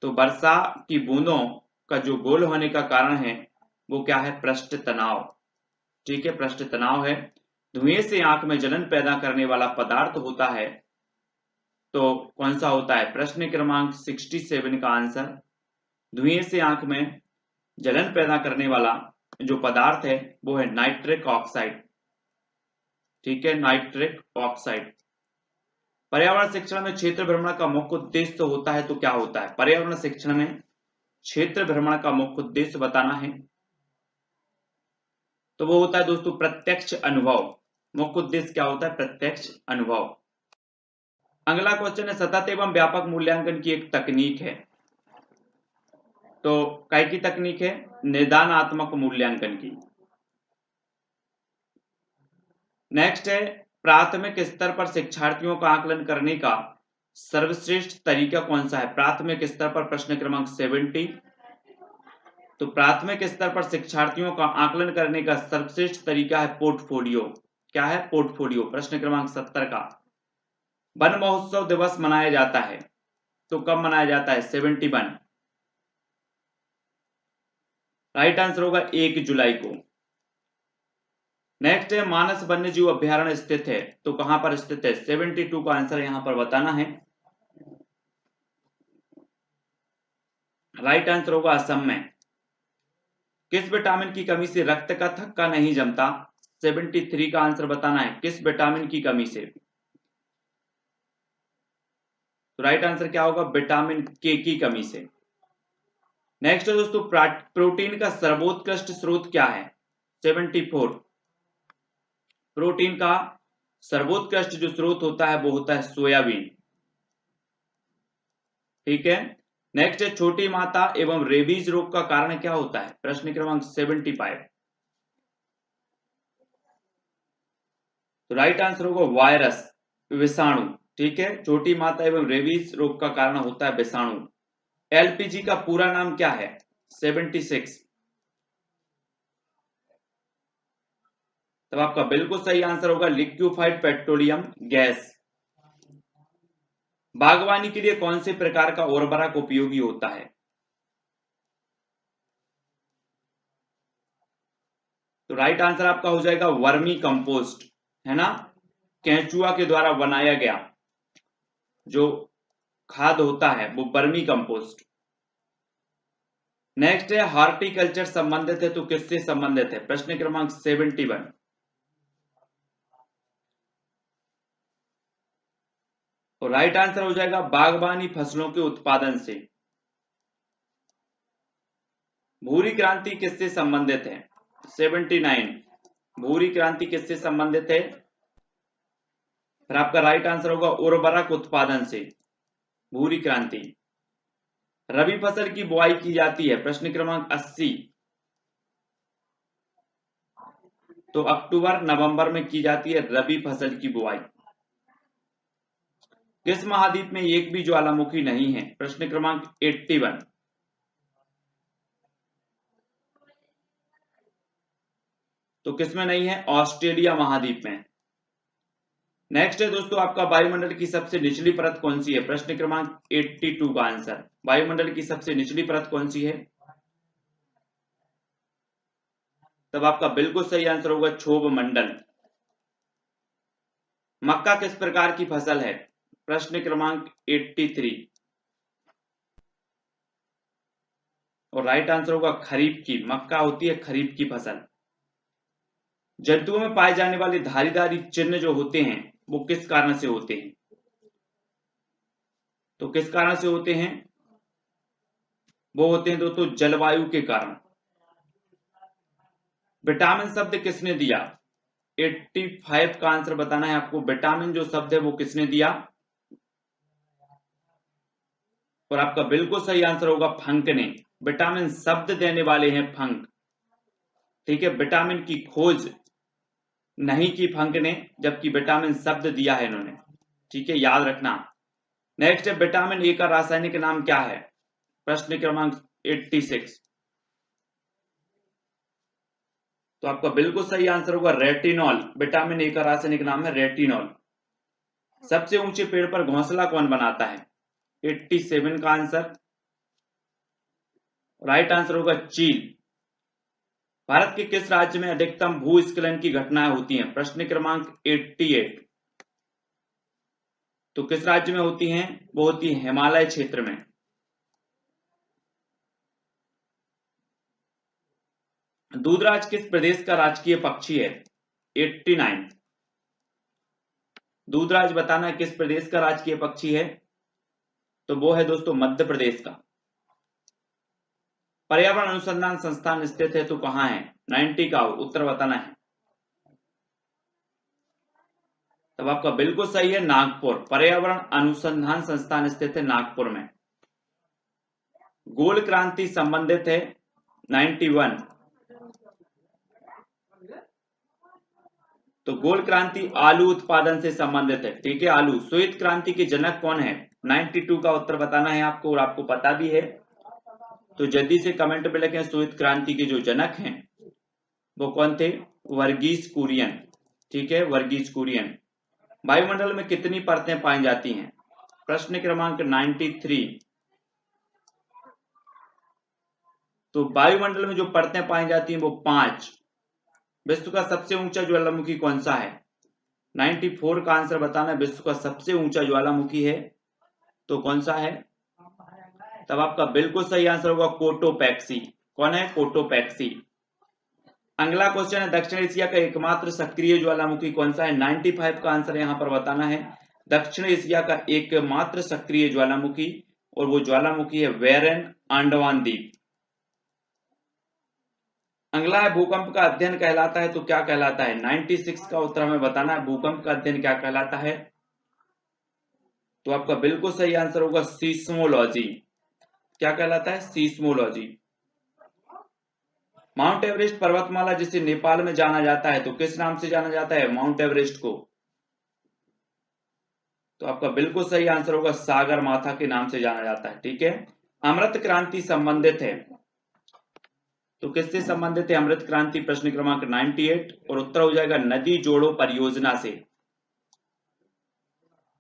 तो वर्षा की बूंदों का जो गोल होने का कारण है वो क्या है? पृष्ठ तनाव। ठीक है, पृष्ठ तनाव है। धुएं से आंख में जलन पैदा करने वाला पदार्थ होता है, तो कौन सा होता है? प्रश्न क्रमांक 67 का आंसर, धुएं से आंख में जलन पैदा करने वाला जो पदार्थ है वो है नाइट्रिक ऑक्साइड। ठीक है, नाइट्रिक ऑक्साइड। पर्यावरण शिक्षण में क्षेत्र भ्रमण का मुख्य उद्देश्य होता है, तो क्या होता है? पर्यावरण शिक्षण में क्षेत्र भ्रमण का मुख्य उद्देश्य बताना है, तो वो होता है दोस्तों प्रत्यक्ष अनुभव। मुख्य उद्देश्य क्या होता है? प्रत्यक्ष अनुभव। अगला क्वेश्चन है, सतत एवं व्यापक मूल्यांकन की एक तकनीक है, तो काय की तकनीक है? निदानात्मक मूल्यांकन की। नेक्स्ट है, प्राथमिक स्तर पर शिक्षार्थियों का आकलन करने का सर्वश्रेष्ठ तरीका कौन सा है? प्राथमिक स्तर पर, प्रश्न क्रमांक 70। तो प्राथमिक स्तर पर शिक्षार्थियों का आकलन करने का सर्वश्रेष्ठ तरीका है पोर्टफोलियो। क्या है? पोर्टफोलियो। प्रश्न क्रमांक 70 का। वन महोत्सव दिवस मनाया जाता है, तो कब मनाया जाता है? 71। राइट आंसर होगा 1 जुलाई को। नेक्स्ट है, मानस वन्य जीव अभ्यारण्य स्थित है, तो कहां पर स्थित है? 72 का आंसर यहां पर बताना है। राइट आंसर होगा असम में। किस विटामिन की कमी से रक्त का थक्का नहीं जमता? 73 का आंसर बताना है, किस विटामिन की कमी से? तो राइट आंसर क्या होगा? विटामिन के की कमी से। नेक्स्ट है दोस्तों, प्रोटीन का सर्वोत्कृष्ट स्रोत क्या है? 74। प्रोटीन का सर्वोत्कृष्ट जो स्रोत होता है वो होता है सोयाबीन। ठीक है। नेक्स्ट है, छोटी माता एवं रेबीज रोग का कारण क्या होता है? प्रश्न क्रमांक 75। तो राइट आंसर होगा वायरस, विषाणु। ठीक है, छोटी माता एवं रेबीज रोग का कारण होता है विषाणु। एलपीजी का पूरा नाम क्या है? 76। तब आपका बिल्कुल सही आंसर होगा लिक्विफाइड पेट्रोलियम गैस। बागवानी के लिए कौन से प्रकार का उर्वरक उपयोगी होता है? तो राइट आंसर आपका हो जाएगा वर्मी कंपोस्ट, है ना, केंचुआ के द्वारा बनाया गया जो खाद होता है वो वर्मी कंपोस्ट। नेक्स्ट है, हॉर्टिकल्चर संबंधित है, तो किससे संबंधित है? प्रश्न क्रमांक 71। तो राइट आंसर हो जाएगा बागवानी फसलों के उत्पादन से। भूरी क्रांति किससे संबंधित है? 79। भूरी क्रांति किससे संबंधित है? फिर आपका राइट आंसर होगा उर्वरक उत्पादन से, भूरी क्रांति। रबी फसल की बुआई की जाती है, प्रश्न क्रमांक 80। तो अक्टूबर नवंबर में की जाती है रबी फसल की बुआई। किस महाद्वीप में एक भी ज्वालामुखी नहीं है? प्रश्न क्रमांक 81। तो किसमें नहीं है? ऑस्ट्रेलिया महाद्वीप में। नेक्स्ट है दोस्तों, आपका वायुमंडल की सबसे निचली परत कौन सी है? प्रश्न क्रमांक 82 का आंसर, वायुमंडल की सबसे निचली परत कौन सी है? तब आपका बिल्कुल सही आंसर होगा क्षोभ मंडल। मक्का किस प्रकार की फसल है? प्रश्न क्रमांक 83। और राइट आंसर होगा खरीफ की। मक्का होती है खरीफ की फसल। जंतुओं में पाए जाने वाले धारीदारी चिन्ह जो होते हैं वो किस कारण से होते हैं? तो किस कारण से होते हैं? वो होते हैं दोस्तों जलवायु के कारण। विटामिन शब्द किसने दिया? 85 का आंसर बताना है आपको। विटामिन जो शब्द है वो किसने दिया, और आपका बिल्कुल सही आंसर होगा फंक ने। विटामिन शब्द देने वाले हैं फंक, ठीक है। विटामिन की खोज नहीं की फंक ने, जबकि विटामिन शब्द दिया है इन्होंने, ठीक है, याद रखना। नेक्स्ट है विटामिन ए का रासायनिक नाम क्या है, प्रश्न क्रमांक 86। तो आपका बिल्कुल सही आंसर होगा रेटिनॉल। विटामिन ए का रासायनिक नाम है रेटिनॉल। सबसे ऊंचे पेड़ पर घोंसला कौन बनाता है, 87 का आंसर। राइट आंसर होगा चील। भारत के किस राज्य में अधिकतम भूस्खलन की घटनाएं होती हैं, प्रश्न क्रमांक 88। तो किस राज्य में होती हैं, वो होती है हिमालय क्षेत्र में। दूधराज किस प्रदेश का राजकीय पक्षी है, 89। दूधराज बताना किस प्रदेश का राजकीय पक्षी है, तो वो है दोस्तों मध्य प्रदेश का। पर्यावरण अनुसंधान संस्थान स्थित है तो कहां है, 90 का उत्तर बताना है। तब आपका बिल्कुल सही है नागपुर। पर्यावरण अनुसंधान संस्थान स्थित है नागपुर में। गोल क्रांति संबंधित है 91। तो गोल क्रांति आलू उत्पादन से संबंधित है, ठीक है, आलू। श्वेत क्रांति के जनक कौन है, 92 का उत्तर बताना है आपको, और आपको पता भी है तो जल्दी से कमेंट में लिखें। श्वेत क्रांति के जो जनक हैं वो कौन थे, वर्गीस कुरियन, ठीक है, वर्गीस कुरियन। वायुमंडल में कितनी परतें पाई जाती हैं, प्रश्न क्रमांक 93। तो वायुमंडल में जो परतें पाई जाती हैं वो 5। विश्व का सबसे ऊंचा ज्वालामुखी कौन सा है, 94 का आंसर बताना है। विश्व का सबसे ऊंचा ज्वालामुखी है तो कौन सा है, तब आपका बिल्कुल सही आंसर होगा कोटोपैक्सी। कौन है, कोटोपैक्सी। अगला क्वेश्चन है दक्षिण एशिया का एकमात्र सक्रिय ज्वालामुखी कौन सा है, 95 का आंसर यहां पर बताना है। दक्षिण एशिया का एकमात्र सक्रिय ज्वालामुखी, और वो ज्वालामुखी है वेरन अंडमान द्वीप। अगला है भूकंप का अध्ययन कहलाता है तो क्या कहलाता है, 96 का उत्तर हमें बताना है। भूकंप का अध्ययन क्या कहलाता है, तो आपका बिल्कुल सही आंसर होगा सीस्मोलॉजी। क्या कहलाता है, सीस्मोलॉजी। माउंट एवरेस्ट पर्वतमाला जिसे नेपाल में जाना जाता है तो किस नाम से जाना जाता है माउंट एवरेस्ट को, तो आपका बिल्कुल सही आंसर होगा सागर माथा के नाम से जाना जाता है, ठीक है। अमृत क्रांति संबंधित है तो किससे संबंधित है अमृत क्रांति, प्रश्न क्रमांक 98, और उत्तर हो जाएगा नदी जोड़ो परियोजना से।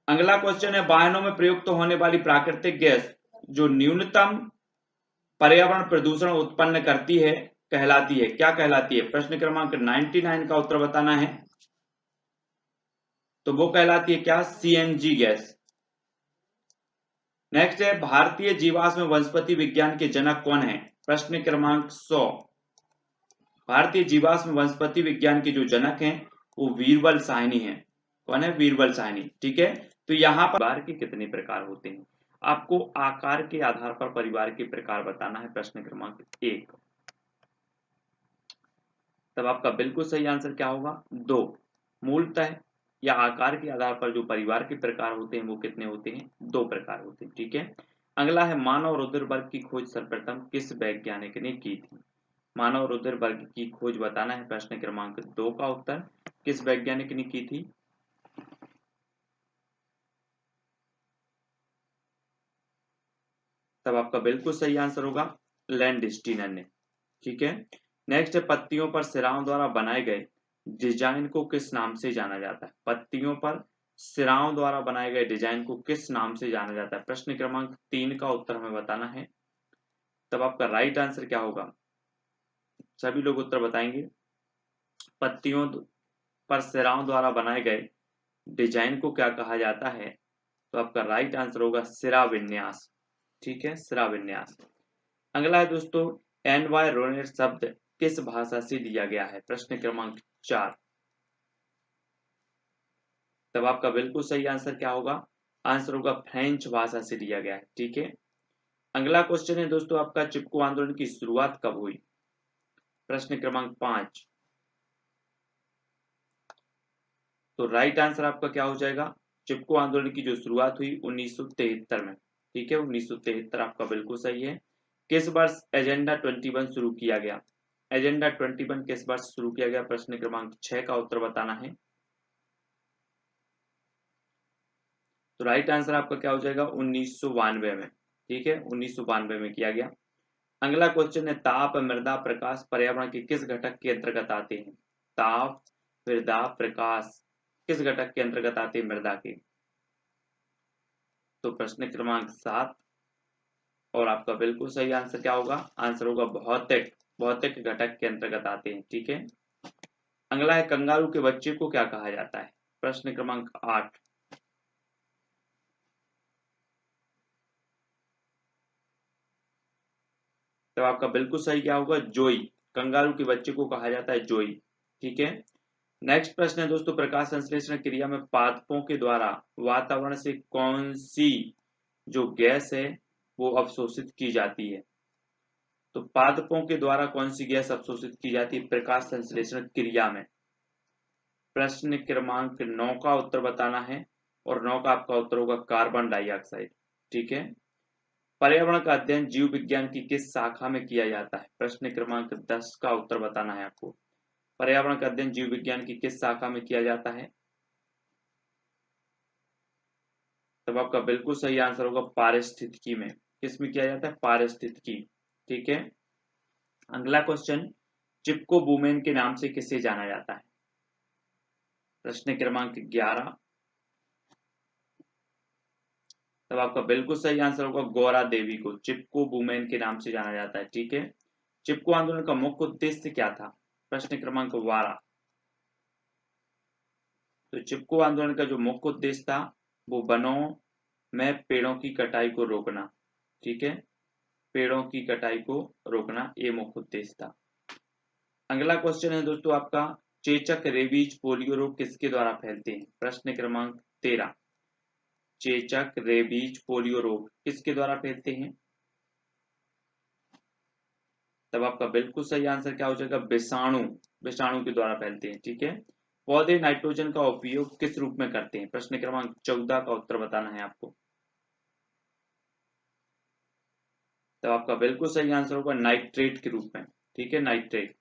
अगला क्वेश्चन है वाहनों में प्रयुक्त होने वाली प्राकृतिक गैस जो न्यूनतम पर्यावरण प्रदूषण उत्पन्न करती है कहलाती है, क्या कहलाती है, प्रश्न क्रमांक 99 का उत्तर बताना है। तो वो कहलाती है क्या, सीएनजी गैस। नेक्स्ट है भारतीय जीवाश्म वनस्पति विज्ञान के जनक कौन है, प्रश्न क्रमांक 100। भारतीय जीवाश्म वनस्पति विज्ञान के जो जनक हैं वो वीरबल साहनी हैं। कौन है, वीरबल साहनी, ठीक है। तो यहाँ पर परिवार के कितने प्रकार होते हैं, आपको आकार के आधार पर परिवार के प्रकार बताना है, प्रश्न क्रमांक 1। तब आपका बिल्कुल सही आंसर क्या होगा, 2। मूलतः या आकार के आधार पर जो परिवार के प्रकार होते हैं वो कितने होते हैं, 2 प्रकार होते हैं, ठीक है। अगला है मानव रुधिर वर्ग की खोज सर्वप्रथम किस वैज्ञानिक ने की थी, मानव रुधिर वर्ग की खोज बताना है, प्रश्न क्रमांक 2 का उत्तर किस वैज्ञानिक ने की थी। तब आपका बिल्कुल सही आंसर होगा लैंडस्टीनर ने, ठीक है। नेक्स्ट है पत्तियों पर सिराओं द्वारा बनाए गए डिजाइन को किस नाम से जाना जाता है, पत्तियों पर सिराओं द्वारा बनाए गए डिजाइन को किस नाम से जाना जाता है, प्रश्न क्रमांक 3 का उत्तर हमें बताना है। तब आपका राइट आंसर क्या होगा, सभी लोग उत्तर बताएंगे। पत्तियों पर सिराओं द्वारा बनाए गए डिजाइन को क्या कहा जाता है, तो आपका राइट आंसर होगा सिरा विन्यास, ठीक है, सिरा विन्यास। अगला है दोस्तों एनवाय रोनेट शब्द किस भाषा से लिया गया है, प्रश्न क्रमांक 4। तब आपका बिल्कुल सही आंसर क्या होगा, आंसर होगा फ्रेंच भाषा से लिया गया है, ठीक है। अगला क्वेश्चन है दोस्तों आपका चिपको आंदोलन की शुरुआत कब हुई, प्रश्न क्रमांक 5। तो राइट आंसर आपका क्या हो जाएगा, चिपको आंदोलन की जो शुरुआत हुई 1973 में। ठीक है, 1973 आपका बिल्कुल सही है। किस वर्ष एजेंडा 21 शुरू किया गया, एजेंडा 21 किस वर्ष शुरू किया गया, प्रश्न क्रमांक 6 का उत्तर बताना है। तो राइट आंसर आपका क्या हो जाएगा, 1992 में। ठीक है, 1992 में किया गया। अगला क्वेश्चन है, ताप, मृदा, प्रकाश पर्यावरण के किस घटक के अंतर्गत आते हैं। ताप, मृदा, प्रकाश किस घटक के अंतर्गत आते हैं मृदा के। तो प्रश्न क्रमांक 7 और आपका बिल्कुल सही आंसर क्या होगा, आंसर होगा भौतिक, भौतिक घटक के अंतर्गत आते हैं। ठीक है, अगला है, कंगारू के बच्चे को क्या कहा जाता है, प्रश्न क्रमांक 8। तो आपका बिल्कुल सही क्या होगा, जोई, कंगारू के बच्चे को कहा जाता है जोई। ठीक है, नेक्स्ट प्रश्न है दोस्तों, प्रकाश संश्लेषण क्रिया में पादपों के द्वारा वातावरण से कौन सी जो गैस है वो अवशोषित की जाती है। तो पादपों के द्वारा कौन सी गैस अवशोषित की जाती है प्रकाश संश्लेषण क्रिया में। प्रश्न क्रमांक 9 का उत्तर बताना है और 9 का आपका उत्तर होगा कार्बन डाइऑक्साइड। ठीक है, पर्यावरण का अध्ययन जीव विज्ञान की किस शाखा में किया जाता है, प्रश्न क्रमांक 10 का उत्तर बताना है आपको। पर्यावरण का अध्ययन जीव विज्ञान की किस शाखा में किया जाता है। तब आपका बिल्कुल सही आंसर होगा पारिस्थितिकी में। किस में किया जाता है, पारिस्थितिकी। ठीक है, अगला क्वेश्चन, चिपको बुमेन के नाम से किसे जाना जाता है, प्रश्न क्रमांक 11। तब आपका बिल्कुल सही आंसर होगा गौरा देवी को चिपको बुमेन के नाम से जाना जाता है। ठीक है, चिपको आंदोलन का मुख्य उद्देश्य क्या था, प्रश्न क्रमांक 12। तो चिपको आंदोलन का जो मुख्य उद्देश्य था वो वनों में पेड़ों की कटाई को रोकना। ठीक है, पेड़ों की कटाई को रोकना ये मुख्य उद्देश्य था। अगला क्वेश्चन है दोस्तों आपका, चेचक, रेबीज, पोलियो रोग किसके द्वारा फैलते हैं, प्रश्न क्रमांक 13। चेचक, रेबीज, पोलियो रोग किसके द्वारा फैलते हैं। तब आपका बिल्कुल सही आंसर क्या हो जाएगा, विषाणु, विषाणु के द्वारा फैलते हैं। ठीक है, पौधे नाइट्रोजन का उपयोग किस रूप में करते हैं, प्रश्न क्रमांक 14 का उत्तर बताना है आपको। तब आपका बिल्कुल सही आंसर होगा नाइट्रेट के रूप में। ठीक है, नाइट्रेट।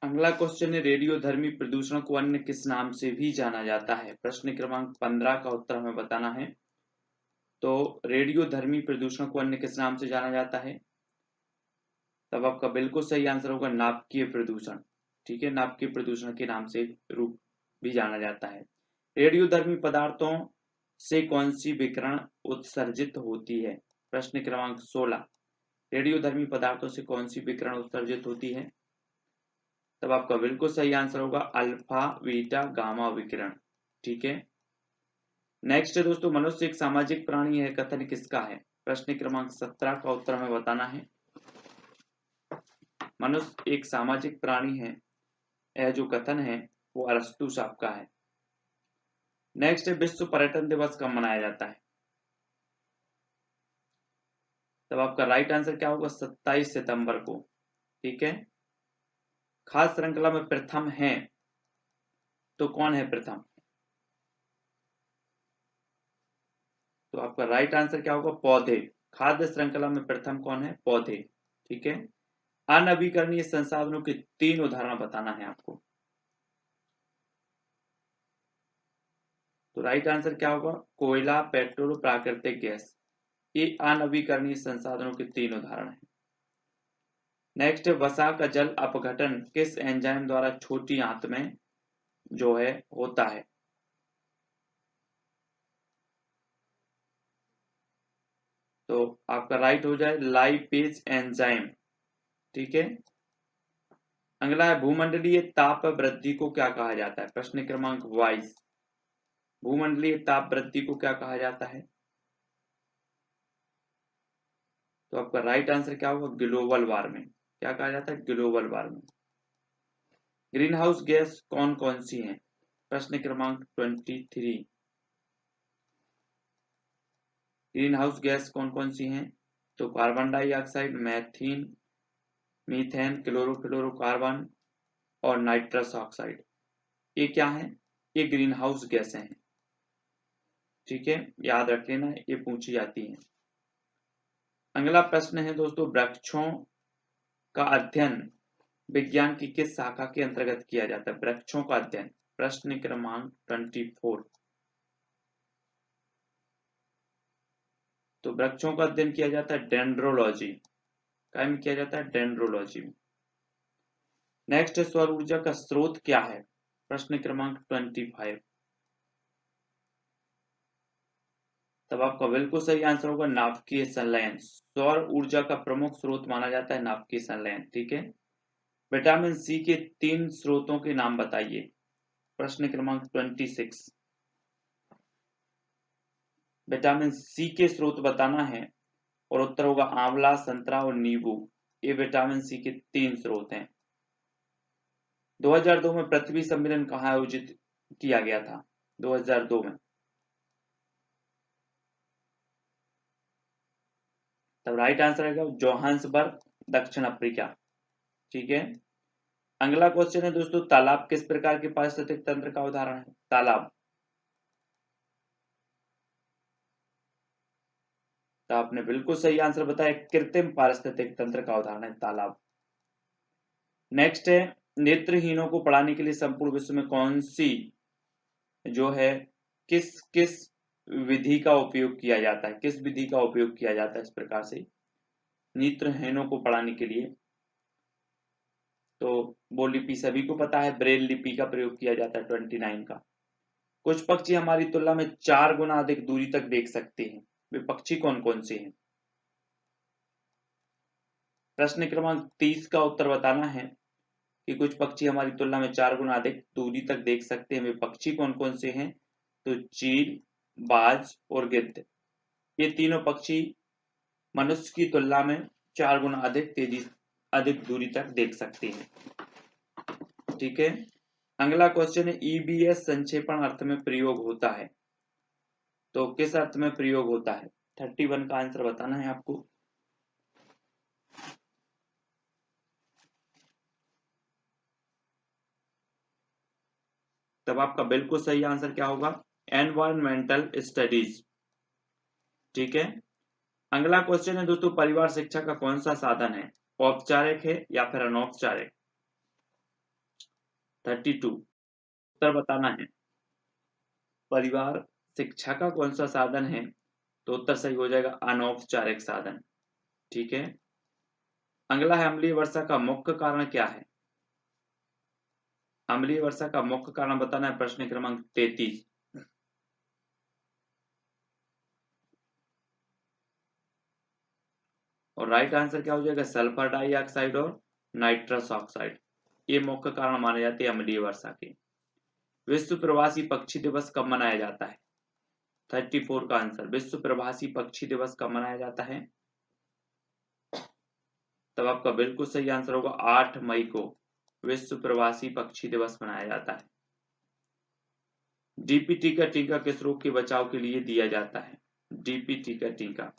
अगला क्वेश्चन है, रेडियोधर्मी प्रदूषण को अन्य किस नाम से भी जाना जाता है, प्रश्न क्रमांक 15 का उत्तर हमें बताना है। तो रेडियोधर्मी प्रदूषण को अन्य किस नाम से जाना जाता है। तब आपका बिल्कुल सही आंसर होगा नाभिकीय प्रदूषण। ठीक है, नाभिकीय प्रदूषण के नाम से रूप भी जाना जाता है। रेडियोधर्मी पदार्थों से कौन सी विकिरण उत्सर्जित होती है, प्रश्न क्रमांक 16। रेडियोधर्मी पदार्थों से कौन सी विकिरण उत्सर्जित होती है। तब आपका बिल्कुल सही आंसर होगा अल्फा, बीटा, गामा विकिरण। ठीक है, नेक्स्ट है दोस्तों, मनुष्य एक सामाजिक प्राणी है, कथन किसका है, प्रश्न क्रमांक 17 का उत्तर हमें बताना है। मनुष्य एक सामाजिक प्राणी है, यह जो कथन है वो अरस्तु साहब का है। नेक्स्ट है, विश्व पर्यटन दिवस कब मनाया जाता है। तब आपका राइट आंसर क्या होगा, 27 सितंबर को। ठीक है, खाद्य श्रृंखला में प्रथम है तो कौन है प्रथम। तो आपका राइट आंसर क्या होगा, पौधे। खाद्य श्रृंखला में प्रथम कौन है, पौधे। ठीक है, अनवीकरणीय संसाधनों के 3 उदाहरण बताना है आपको। तो राइट आंसर क्या होगा, कोयला, पेट्रोल, प्राकृतिक गैस, ये अनवीकरणीय संसाधनों के 3 उदाहरण हैं। नेक्स्ट है, वसा का जल अपघटन किस एंजाइम द्वारा छोटी आंत में जो है होता है। तो आपका राइट हो जाए लाइपेज एंजाइम। ठीक है, अगला है, भूमंडलीय ताप वृद्धि को क्या कहा जाता है, प्रश्न क्रमांक 22। भूमंडलीय ताप वृद्धि को क्या कहा जाता है। तो आपका राइट आंसर क्या होगा, ग्लोबल वार्मिंग। क्या कहा जाता है, global warming. Green house gas कौन कौन सी है, प्रश्न क्रमांक 23। ग्रीन हाउस गैस कौन कौन सी हैं। तो carbon dioxide, methane, methane, chlorofluorocarbon और नाइट्रस ऑक्साइड, ये क्या है, ये ग्रीन हाउस गैसें हैं। ठीक है, याद रख लेना, ये पूछी जाती है। अगला प्रश्न है दोस्तों, वृक्षों का अध्ययन विज्ञान की किस शाखा के अंतर्गत किया जाता है? वृक्षों का अध्ययन, प्रश्न क्रमांक 24। तो वृक्षों का अध्ययन किया जाता है डेंड्रोलॉजी, क्या में किया जाता है? डेंड्रोलॉजी में। नेक्स्ट है, सौर ऊर्जा का स्रोत क्या है? प्रश्न क्रमांक 25। तब आपका बिल्कुल सही आंसर होगा नाभिकीय संलयन। सौर ऊर्जा का प्रमुख स्रोत माना जाता है नाभिकीय संलयन। ठीक है, विटामिन सी के 3 स्रोतों के नाम बताइए। प्रश्न क्रमांक 26। विटामिन सी के स्रोत बताना है और उत्तर होगा आंवला, संतरा और नींबू। ये विटामिन सी के 3 स्रोत हैं। 2002 में पृथ्वी सम्मेलन कहाँ आयोजित किया गया था? 2002 में। तब राइट आंसर आएगा जोहान्सबर्ग, दक्षिण अफ्रीका। ठीक है, अगला क्वेश्चन है दोस्तों, तालाब किस प्रकार के पारिस्थितिक तंत्र का उदाहरण है? तालाब, तो आपने बिल्कुल सही आंसर बताया, कृत्रिम पारिस्थितिक तंत्र का उदाहरण है तालाब। नेक्स्ट है, नेत्रहीनों को पढ़ाने के लिए संपूर्ण विश्व में कौन सी जो है किस किस विधि का उपयोग किया जाता है? किस विधि का उपयोग किया जाता है इस प्रकार से नेत्रहीनों को पढ़ाने के लिए? तो वो लिपि सभी को पता है, ब्रेल लिपि का प्रयोग किया जाता है 29 का। कुछ पक्षी हमारी तुलना में 4 गुना अधिक दूरी तक देख सकते हैं, वे पक्षी कौन कौन से हैं? प्रश्न क्रमांक 30 का उत्तर बताना है कि कुछ पक्षी हमारी तुलना में 4 गुना अधिक दूरी तक देख सकते हैं, वे पक्षी कौन कौन से हैं? तो चील, बाज और गिद्ध, ये तीनों पक्षी मनुष्य की तुलना में 4 गुना अधिक दूरी तक देख सकते हैं। ठीक है, अगला क्वेश्चन है, ईबीएस संक्षेपण अर्थ में प्रयोग होता है, तो किस अर्थ में प्रयोग होता है? 31 का आंसर बताना है आपको। तब आपका बिल्कुल सही आंसर क्या होगा? Environmental studies. ठीक है, अगला क्वेश्चन है दोस्तों, परिवार शिक्षा का कौन सा साधन है? औपचारिक है या फिर अनौपचारिक? 32 उत्तर बताना है। परिवार शिक्षा का कौन सा साधन है? तो उत्तर सही हो जाएगा अनौपचारिक साधन। ठीक है, अगला है, अम्लीय वर्षा का मुख्य कारण क्या है? अम्लीय वर्षा का मुख्य कारण बताना है। प्रश्न क्रमांक 33। और राइट आंसर क्या हो जाएगा? सल्फर डाइऑक्साइड और नाइट्रस ऑक्साइड, ये मुख्य कारण माने जाते हैं अम्लीय वर्षा के। विश्व प्रवासी पक्षी दिवस कब मनाया जाता है? 34 का आंसर, विश्व प्रवासी पक्षी दिवस कब मनाया जाता है? तब आपका बिल्कुल सही आंसर होगा 8 मई को विश्व प्रवासी पक्षी दिवस मनाया जाता है। डीपीटी का टीका किस रोग के बचाव के लिए दिया जाता है? डीपीटी का टीका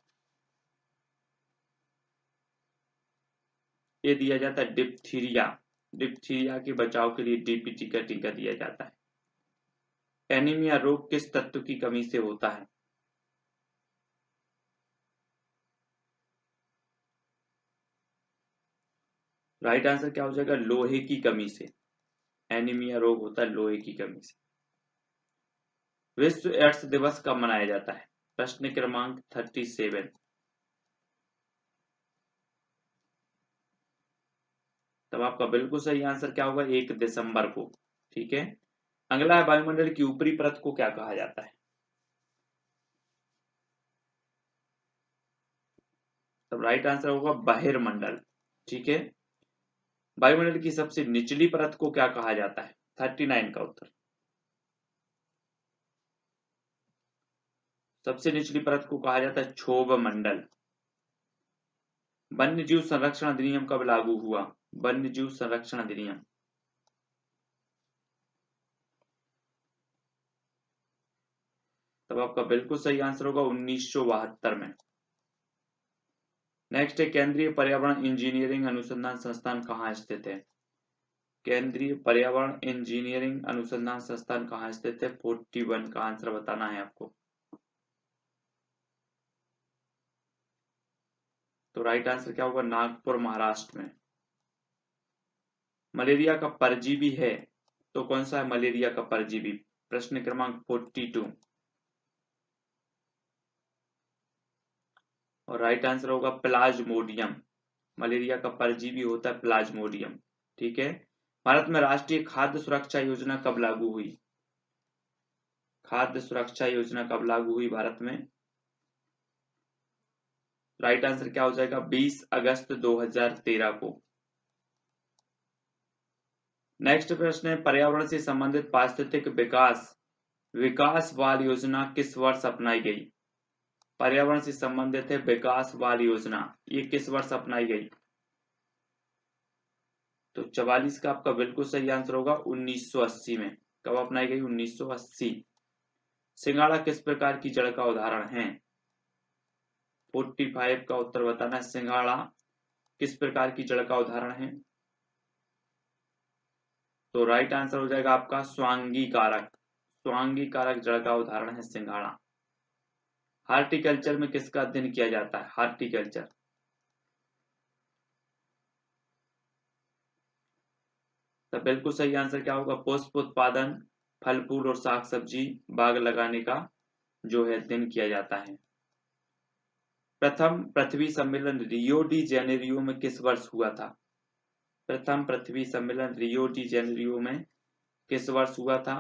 ये दिया जाता है डिप्थीरिया, डिप्थीरिया के बचाव के लिए डीपीटी का टीका दिया जाता है। एनीमिया रोग किस तत्व की कमी से होता है? राइट आंसर क्या हो जाएगा? लोहे की कमी से। एनीमिया रोग होता है लोहे की कमी से। विश्व एड्स दिवस कब मनाया जाता है? प्रश्न क्रमांक 37। तब आपका बिल्कुल सही आंसर क्या होगा? 1 दिसंबर को। ठीक है, अगला है, वायुमंडल की ऊपरी परत को क्या कहा जाता है? तब राइट आंसर होगा बहिर्मंडल। ठीक है, वायुमंडल की सबसे निचली परत को क्या कहा जाता है? 39 का उत्तर, सबसे निचली परत को कहा जाता है क्षोभ मंडल। वन्य जीव संरक्षण अधिनियम कब लागू हुआ? वन्य जीव संरक्षण अधिनियम, तब आपका बिल्कुल सही आंसर होगा 1972 में। नेक्स्ट है, केंद्रीय पर्यावरण इंजीनियरिंग अनुसंधान संस्थान कहाँ स्थित है? केंद्रीय पर्यावरण इंजीनियरिंग अनुसंधान संस्थान कहाँ स्थित है? 41 का आंसर बताना है आपको। तो राइट आंसर क्या होगा? नागपुर, महाराष्ट्र में। मलेरिया का परजीवी है तो कौन सा है मलेरिया का परजीवी? प्रश्न क्रमांक 42। और राइट आंसर होगा प्लाज्मोडियम। मलेरिया का परजीवी होता है प्लाज्मोडियम। ठीक है। भारत में राष्ट्रीय खाद्य सुरक्षा योजना कब लागू हुई? खाद्य सुरक्षा योजना कब लागू हुई भारत में? राइट आंसर क्या हो जाएगा? 20 अगस्त 2013 को। नेक्स्ट प्रश्न है, पर्यावरण से संबंधित पारिस्थितिक विकास बाल योजना किस वर्ष अपनाई गई? पर्यावरण से संबंधित है विकास बाल योजना, ये किस वर्ष अपनाई गई? तो 44 का आपका बिल्कुल सही आंसर होगा 1980 में। कब अपनाई गई? 1980। सिंघाड़ा किस प्रकार की जड़ का उदाहरण है? 45 का उत्तर बताना है। सिंघाड़ा किस प्रकार की जड़ का उदाहरण है? तो राइट आंसर हो जाएगा आपका स्वांगी कारक। स्वांगी कारक जड़ का उदाहरण है सिंघाड़ा। हार्टिकल्चर में किसका अध्ययन किया जाता है? हार्टिकल्चर। तो बिल्कुल सही आंसर क्या होगा? पुष्प उत्पादन, फल फूल और साग सब्जी बाग लगाने का जो है अध्ययन किया जाता है। प्रथम पृथ्वी सम्मेलन रियो डी जेनेरियो में किस वर्ष हुआ था? प्रथम पृथ्वी सम्मेलन रियो डी जेनेरियो में किस वर्ष हुआ था?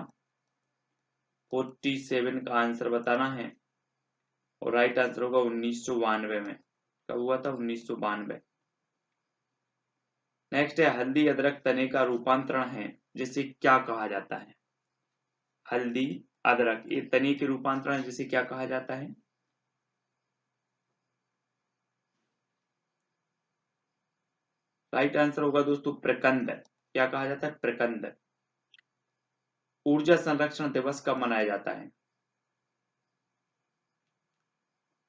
47 का आंसर बताना है। और राइट आंसर होगा 1992 में। कब हुआ था? 1992। नेक्स्ट है, हल्दी अदरक तने का रूपांतरण है जिसे क्या कहा जाता है? हल्दी अदरक ये तने के रूपांतरण जिसे क्या कहा जाता है? राइट आंसर होगा दोस्तों प्रकंद। क्या कहा जाता है? प्रकंद। ऊर्जा संरक्षण दिवस कब मनाया जाता है?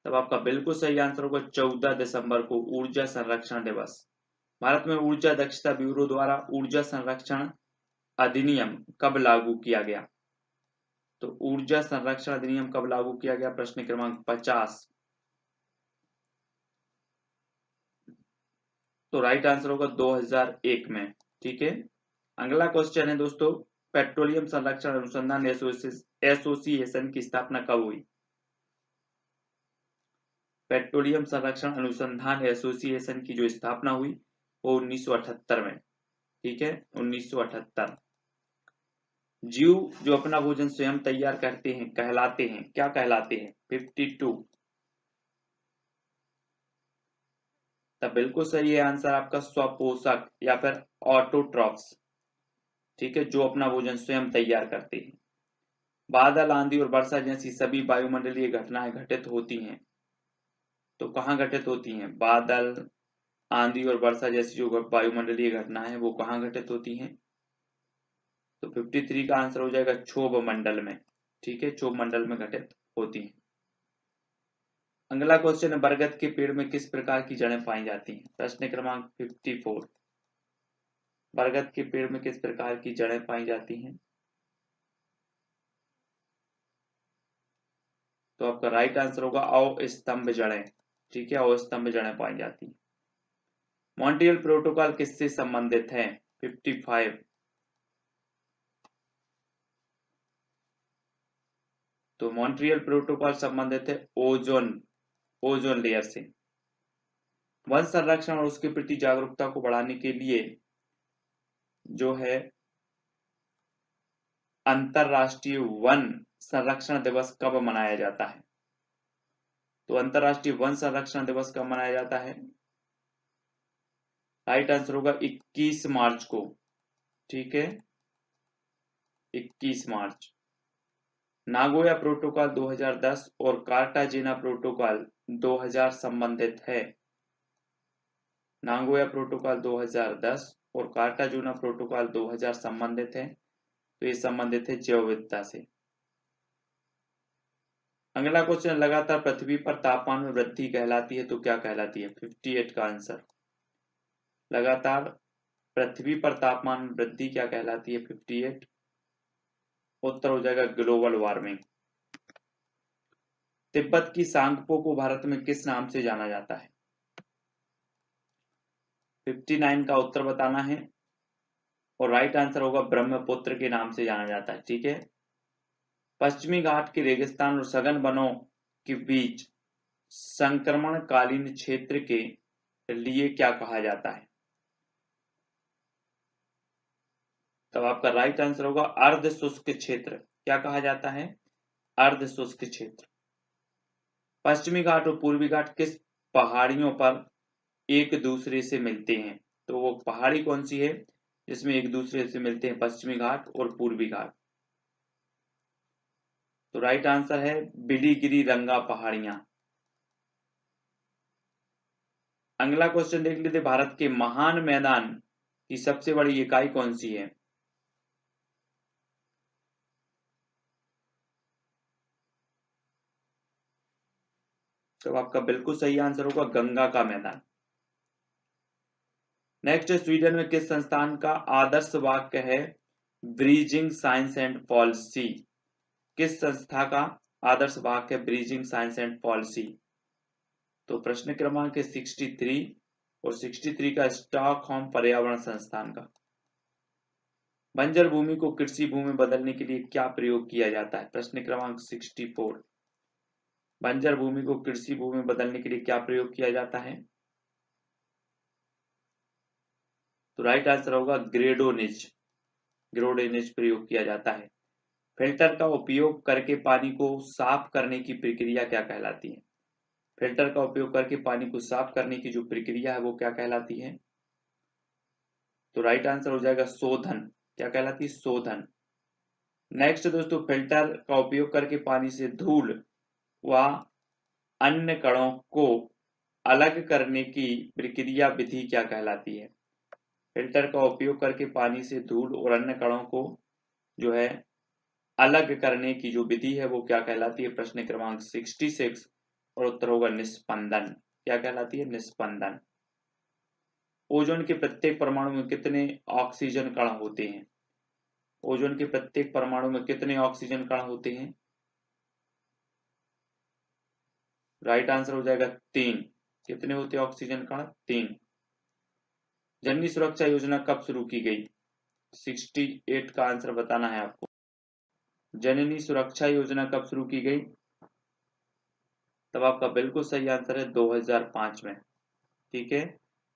तब आपका बिल्कुल सही आंसर होगा 14 दिसंबर को ऊर्जा संरक्षण दिवस। भारत में ऊर्जा दक्षता ब्यूरो द्वारा ऊर्जा संरक्षण अधिनियम कब लागू किया गया? तो ऊर्जा संरक्षण अधिनियम कब लागू किया गया? प्रश्न क्रमांक 50। तो राइट आंसर होगा 2001 में। ठीक है। अगला क्वेश्चन है दोस्तों, पेट्रोलियम संरक्षण अनुसंधान एसोसिएशन की स्थापना कब हुई? पेट्रोलियम संरक्षण अनुसंधान एसोसिएशन की जो स्थापना हुई वो 1978 में। ठीक है, 1978। जीव जो अपना भोजन स्वयं तैयार करते हैं कहलाते हैं, क्या कहलाते हैं? 52। तब बिल्कुल सही है आंसर आपका स्वपोषक या फिर ऑटोट्रॉफ्स। ठीक है, जो अपना भोजन स्वयं तैयार करते हैं। बादल, आंधी और वर्षा जैसी सभी वायुमंडलीय घटनाएं घटित होती हैं तो कहाँ घटित होती हैं? बादल, आंधी और वर्षा जैसी जो वायुमंडलीय घटनाएं हैं वो कहाँ घटित होती हैं? तो 53 का आंसर हो जाएगा क्षोभ मंडल में। ठीक है, क्षोभ मंडल में घटित होती हैं। अगला क्वेश्चन है, बरगद के पेड़ में किस प्रकार की जड़ें पाई जाती हैं? प्रश्न क्रमांक 54। बरगद के पेड़ में किस प्रकार की जड़ें पाई जाती हैं? तो आपका राइट आंसर होगा अवस्तंभ जड़ें। ठीक है, अवस्तंभ जड़ें पाई जाती हैं। मॉन्ट्रियल प्रोटोकॉल किससे संबंधित है? 55। तो मॉन्ट्रियल प्रोटोकॉल संबंधित है ओजोन लेयर से। वन संरक्षण और उसके प्रति जागरूकता को बढ़ाने के लिए जो है अंतरराष्ट्रीय वन संरक्षण दिवस कब मनाया जाता है? तो अंतरराष्ट्रीय वन संरक्षण दिवस कब मनाया जाता है? राइट आंसर होगा 21 मार्च को। ठीक है, 21 मार्च। नागोया प्रोटोकॉल 2010 और कार्टाजेना प्रोटोकॉल 2000 संबंधित है। नागोया प्रोटोकॉल 2010 और कार्टाजोना प्रोटोकॉल 2000 संबंधित है। तो ये संबंधित है जैव विविधता से। अगला क्वेश्चन, लगातार पृथ्वी पर तापमान में वृद्धि कहलाती है तो क्या कहलाती है? 58 का आंसर। लगातार पृथ्वी पर तापमान में वृद्धि क्या कहलाती है? 58। उत्तर हो जाएगा ग्लोबल वार्मिंग। तिब्बत की सांगपो को भारत में किस नाम से जाना जाता है? 59 का उत्तर बताना है और राइट आंसर होगा ब्रह्मपुत्र के नाम से जाना जाता है। ठीक है। पश्चिमी घाट के रेगिस्तान और सघन वनों के बीच संक्रमणकालीन क्षेत्र के लिए क्या कहा जाता है? तब आपका राइट आंसर होगा अर्ध शुष्क क्षेत्र। क्या कहा जाता है? अर्ध शुष्क क्षेत्र। पश्चिमी घाट और पूर्वी घाट किस पहाड़ियों पर एक दूसरे से मिलते हैं? तो वो पहाड़ी कौन सी है जिसमें एक दूसरे से मिलते हैं? पश्चिमी घाट और पूर्वी घाट। तो राइट आंसर है बिलीगिरी रंगा पहाड़ियां। अगला क्वेश्चन देख लेते, भारत के महान मैदान की सबसे बड़ी इकाई कौन सी है? तो आपका बिल्कुल सही आंसर होगा गंगा का मैदान। नेक्स्ट, स्वीडन में किस संस्थान का आदर्श वाक्य है ब्रीजिंग साइंस एंड पॉलिसी? किस संस्था का आदर्श वाक्य है ब्रीजिंग साइंस एंड पॉलिसी? तो प्रश्न क्रमांक है 63 और 63 का स्टॉकहोम पर्यावरण संस्थान का। बंजर भूमि को कृषि भूमि बदलने के लिए क्या प्रयोग किया जाता है? प्रश्न क्रमांक 64। बंजर भूमि को कृषि भूमि बदलने के लिए क्या प्रयोग किया जाता है? तो राइट आंसर होगा ग्रेडोनिज। ग्रेडोनिज प्रयोग किया जाता है। फिल्टर का उपयोग करके पानी को साफ करने की प्रक्रिया क्या कहलाती है? फिल्टर का उपयोग करके पानी को साफ करने की जो प्रक्रिया है वो क्या कहलाती है? तो राइट आंसर हो जाएगा शोधन। क्या कहलाती है? शोधन। नेक्स्ट दोस्तों, फिल्टर का उपयोग करके पानी से धूल व अन्य कणों को अलग करने की प्रक्रिया विधि क्या कहलाती है? फिल्टर का उपयोग करके पानी से धूल और अन्य कणों को जो है अलग करने की जो विधि है वो क्या कहलाती है? प्रश्न क्रमांक 66 और उत्तर होगा निस्पंदन। क्या कहलाती है? निस्पंदन। ओजोन के प्रत्येक परमाणु में कितने ऑक्सीजन कण होते हैं? ओजोन के प्रत्येक परमाणु में कितने ऑक्सीजन कण होते हैं? राइट आंसर हो जाएगा 3। कितने होते हैं ऑक्सीजन कण? 3। जननी सुरक्षा योजना कब शुरू की गई? 68 का आंसर बताना है आपको। जननी सुरक्षा योजना कब शुरू की गई? तब आपका बिल्कुल सही आंसर है 2005 में। ठीक है।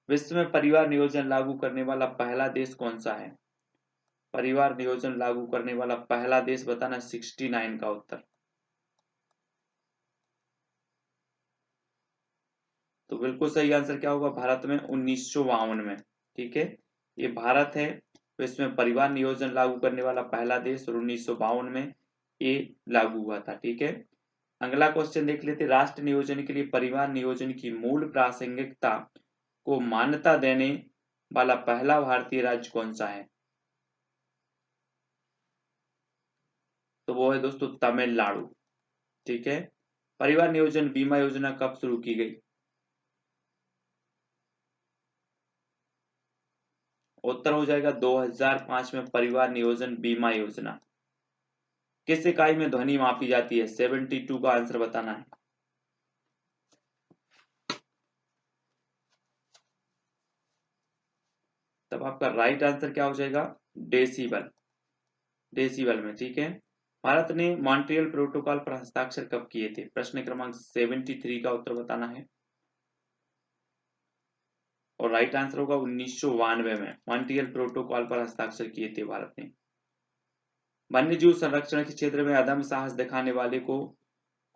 विश्व में परिवार नियोजन लागू करने वाला पहला देश कौन सा है? परिवार नियोजन लागू करने वाला पहला देश बताना। 69 का उत्तर। तो बिल्कुल सही आंसर क्या होगा? भारत में 1952 में। ठीक है। ये भारत है तो इसमें परिवार नियोजन लागू करने वाला पहला देश और 1952 में ये लागू हुआ था। ठीक है। अगला क्वेश्चन देख लेते, राष्ट्र नियोजन के लिए परिवार नियोजन की मूल प्रासंगिकता को मान्यता देने वाला पहला भारतीय राज्य कौन सा है? तो वो है दोस्तों तमिलनाडु। ठीक है। परिवार नियोजन बीमा योजना कब शुरू की गई? उत्तर हो जाएगा 2005 में परिवार नियोजन बीमा योजना। किस इकाई में ध्वनि मापी जाती है? 72 का आंसर बताना है। तब आपका राइट आंसर क्या हो जाएगा? डेसिबल। डेसिबल में। ठीक है। भारत ने मॉन्ट्रियल प्रोटोकॉल पर हस्ताक्षर कब किए थे? प्रश्न क्रमांक 73 का उत्तर बताना है और राइट आंसर होगा 1992 में मॉन्ट्रियल प्रोटोकॉल पर हस्ताक्षर किए थे भारत ने। वन्य जीव संरक्षण के क्षेत्र में अदम्य साहस दिखाने वाले को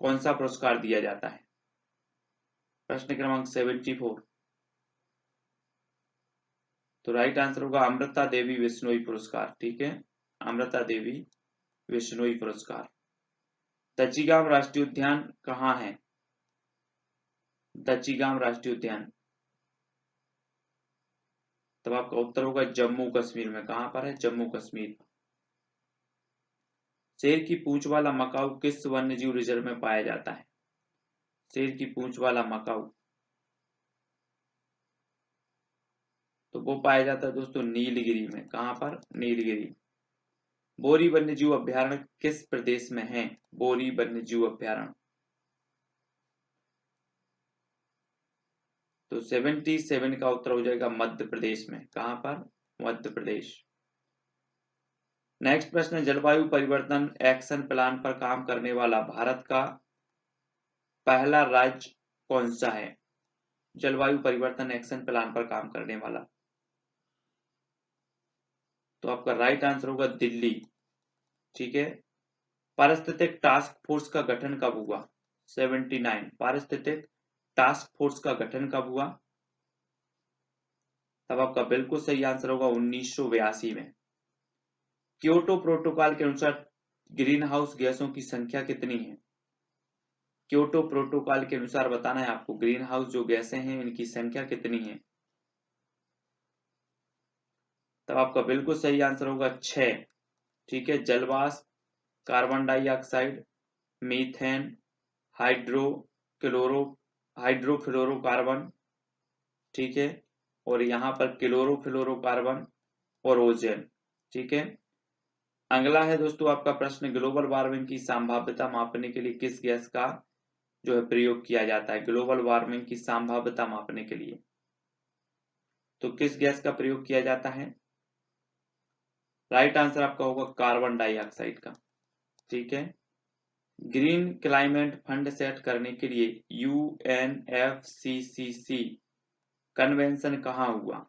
कौन सा पुरस्कार दिया जाता है? प्रश्न क्रमांक 74। तो राइट आंसर होगा अमृता देवी विश्नोई पुरस्कार। ठीक है। अमृता देवी विश्नोई पुरस्कार। दच्चीगाम राष्ट्रीय उद्यान कहाँ है? दच्चीगाम राष्ट्रीय उद्यान। तब आपका उत्तर होगा जम्मू कश्मीर में। कहां पर है? जम्मू कश्मीर। शेर की पूंछ वाला मकाऊ किस वन्यजीव रिजर्व में पाया जाता है? शेर की पूंछ वाला मकाऊ तो वो पाया जाता है दोस्तों नीलगिरी में। कहाँ पर? नीलगिरी। बोरी वन्यजीव अभयारण्य किस प्रदेश में है? बोरी वन्यजीव अभयारण्य। तो 77 का उत्तर हो जाएगा मध्य प्रदेश में। कहाँ पर? मध्य प्रदेश। नेक्स्ट प्रश्न, जलवायु परिवर्तन एक्शन प्लान पर काम करने वाला भारत का पहला राज्य कौन सा है? जलवायु परिवर्तन एक्शन प्लान पर काम करने वाला। तो आपका राइट आंसर होगा दिल्ली। ठीक है। पारिस्थितिक टास्क फोर्स का गठन कब हुआ? 79। पारिस्थितिक टास्क फोर्स का गठन कब हुआ? तब आपका बिल्कुल सही आंसर होगा 1982 में। क्योटो प्रोटोकॉल के अनुसार ग्रीन हाउस गैसों की संख्या कितनी है? क्योटो प्रोटोकॉल के अनुसार बताना है आपको, ग्रीन हाउस जो गैसें हैं इनकी संख्या कितनी है? तब आपका बिल्कुल सही आंसर होगा 6। ठीक है। जलवाष्प, कार्बन डाइऑक्साइड, मीथेन, हाइड्रोफ्लोरोकार्बन, ठीक है, और यहाँ पर क्लोरोफ्लोरोकार्बन और ओजोन। ठीक है। अगला है दोस्तों आपका प्रश्न, ग्लोबल वार्मिंग की संभाव्यता मापने के लिए किस गैस का जो है प्रयोग किया जाता है? ग्लोबल वार्मिंग की संभाव्यता मापने के लिए तो किस गैस का प्रयोग किया जाता है? राइट आंसर आपका होगा कार्बन डाइऑक्साइड का। ठीक है। ग्रीन क्लाइमेट फंड सेट करने के लिए UNFCCC कन्वेंशन कहाँ हुआ?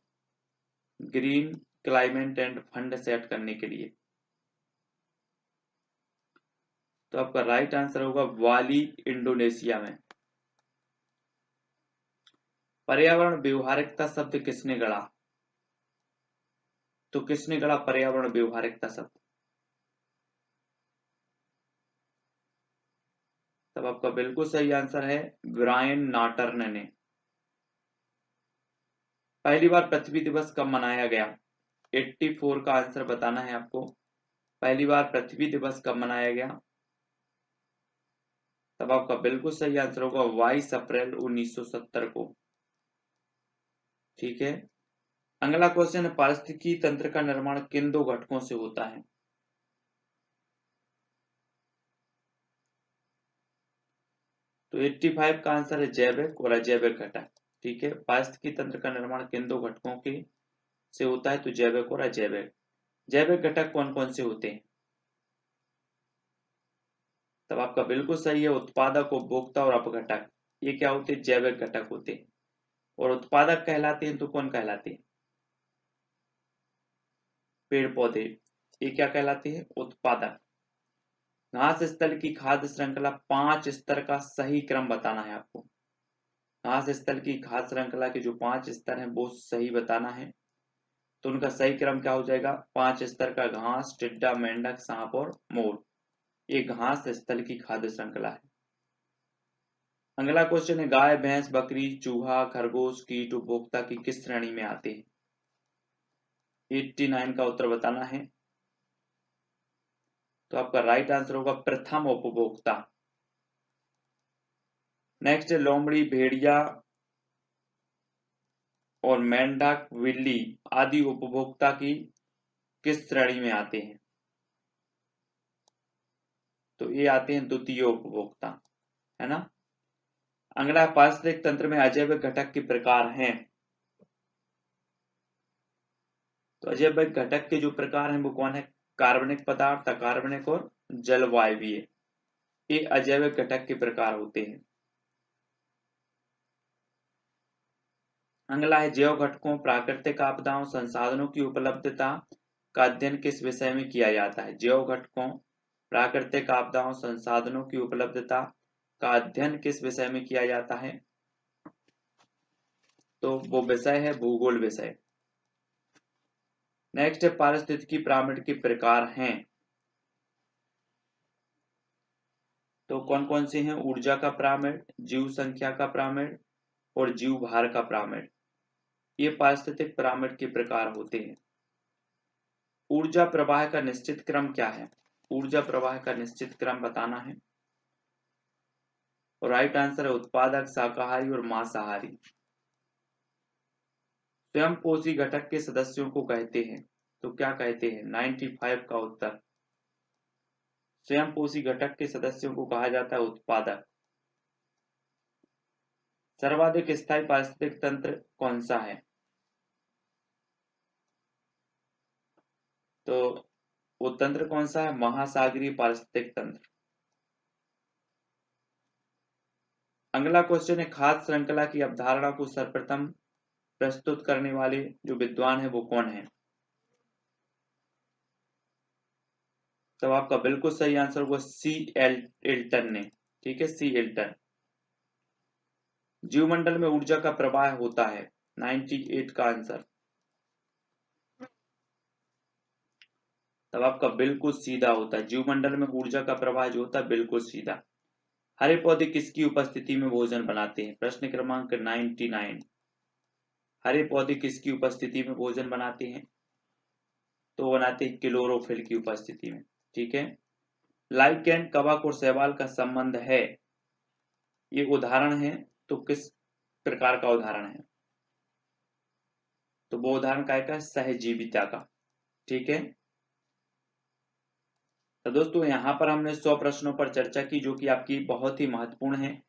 Green climate end fund set करने के लिए तो आपका राइट आंसर होगा बाली, इंडोनेशिया में। पर्यावरण व्यवहारिकता शब्द किसने गढ़ा? तो किसने गढ़ा पर्यावरण व्यवहारिकता शब्द? तब आपका बिल्कुल सही आंसर है ब्रायन नाटर्न ने। पहली बार पृथ्वी दिवस कब मनाया गया? 84 का आंसर बताना है आपको। पहली बार पृथ्वी दिवस कब मनाया गया? तब आपका बिल्कुल सही आंसर होगा 22 अप्रैल 1970 को। ठीक है। अगला क्वेश्चन है, पारिस्थितिकी तंत्र का निर्माण किन दो घटकों से होता है? तो 85 का आंसर है जैविक और अजैविक घटक। ठीक है। पारिस्थितिकी तंत्र का निर्माण किन दो घटकों के से होता है? तो जैविक और अजैविक। जैविक घटक कौन कौन से होते हैं? तब आपका बिल्कुल सही है उत्पादक, उपभोक्ता और अपघटक। ये क्या होते हैं? जैविक घटक होते हैं। और उत्पादक कहलाते हैं तो कौन कहलाते हैं? पेड़ पौधे। ये क्या कहलाते हैं? उत्पादक। घास स्थल की खाद्य श्रृंखला 5 स्तर का सही क्रम बताना है आपको। घास स्थल की खाद्य श्रृंखला के जो 5 स्तर हैं वो सही बताना है। तो उनका सही क्रम क्या हो जाएगा? 5 स्तर का घास, टिड्डा, मेंढक, सांप और मोर। ये घास स्थल की खाद्य श्रृंखला है। अगला क्वेश्चन है, गाय, भैंस, बकरी, चूहा, खरगोश, कीट उपभोक्ता की किस श्रेणी में आते हैं? 89 का उत्तर बताना है। तो आपका राइट आंसर होगा प्रथम उपभोक्ता। नेक्स्ट है, लोमड़ी, भेड़िया और मेंढक, बिल्ली आदि उपभोक्ता की किस श्रेणी में आते हैं? तो ये आते हैं द्वितीय उपभोक्ता, है ना। अगला, पारिस्थितिक तंत्र में अजैविक घटक के प्रकार हैं। तो अजैविक घटक के जो प्रकार हैं वो कौन है? कार्बनिक पदार्थ, अकार्बनिक और जलवायवीय। ये अजैविक घटक के प्रकार होते हैं। अगला है, जैव घटकों, प्राकृतिक आपदाओं, संसाधनों की उपलब्धता का अध्ययन किस विषय में किया जाता है? जैव घटकों, प्राकृतिक आपदाओं, संसाधनों की उपलब्धता का अध्ययन किस विषय में किया जाता है? तो वो विषय है भूगोल विषय। नेक्स्ट है, पारिस्थितिकी पिरामिड के प्रकार हैं। तो कौन कौन से हैं? ऊर्जा का पिरामिड, जीव संख्या का पिरामिड और जीव भार का पिरामिड। ये पारिस्थितिक पिरामिड के प्रकार होते हैं। ऊर्जा प्रवाह का निश्चित क्रम क्या है? ऊर्जा प्रवाह का निश्चित क्रम बताना है। और राइट आंसर है उत्पादक, शाकाहारी और मांसाहारी। स्वयंपोषी घटक के सदस्यों को कहते हैं, तो क्या कहते हैं? 95 का उत्तर। स्वयंपोषी घटक के सदस्यों को कहा जाता है उत्पादक। सर्वाधिक स्थायी पारिस्थितिक तंत्र कौन सा है? तो वो तंत्र कौन सा है? महासागरीय पारिस्थितिक तंत्र। अगला क्वेश्चन है, खाद्य श्रृंखला की अवधारणा को सर्वप्रथम प्रस्तुत करने वाले जो विद्वान है वो कौन है? तो आपका बिल्कुल सही आंसर होगा एल्टन ने। ठीक है, सी एल्टन। जीवमंडल में ऊर्जा का प्रवाह होता है, 98 का आंसर। तब आपका बिल्कुल सीधा होता है, जीवमंडल में ऊर्जा का प्रवाह जो होता है बिल्कुल सीधा। हरे पौधे किसकी उपस्थिति में भोजन बनाते हैं? प्रश्न क्रमांक 99। हरे पौधे किसकी उपस्थिति में भोजन बनाते हैं? तो बनाते हैं क्लोरोफिल की उपस्थिति में। ठीक है। लाइकेन, कवक और शैवाल का संबंध है, ये उदाहरण है, तो किस प्रकार का उदाहरण है? तो वो उदाहरण काय का? सहजीविता का। ठीक है। तो दोस्तों यहाँ पर हमने 100 प्रश्नों पर चर्चा की जो कि आपकी बहुत ही महत्वपूर्ण है,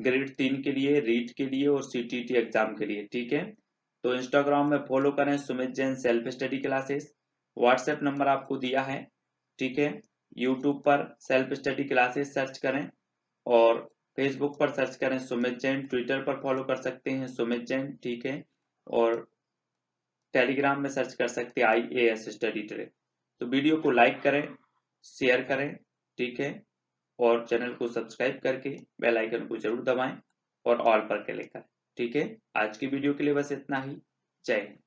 ग्रेड 3 के लिए, रीट के लिए और सीटीटी एग्जाम के लिए। ठीक है। तो इंस्टाग्राम में फॉलो करें Sumit Jain self study classes, WhatsApp number आपको दिया है। ठीक है। यूट्यूब पर सेल्फ स्टडी क्लासेस सर्च करें और फेसबुक पर सर्च करें सुमित जैन, ट्विटर पर फॉलो कर सकते हैं सुमित जैन। ठीक है। और टेलीग्राम में सर्च कर सकते हैं IAS स्टडी ट्रेक। तो वीडियो को लाइक करें, शेयर करें। ठीक है। और चैनल को सब्सक्राइब करके बेल आइकन को जरूर दबाएं और ऑल पर क्लिक करें। ठीक है। आज की वीडियो के लिए बस इतना ही। जय हिंद।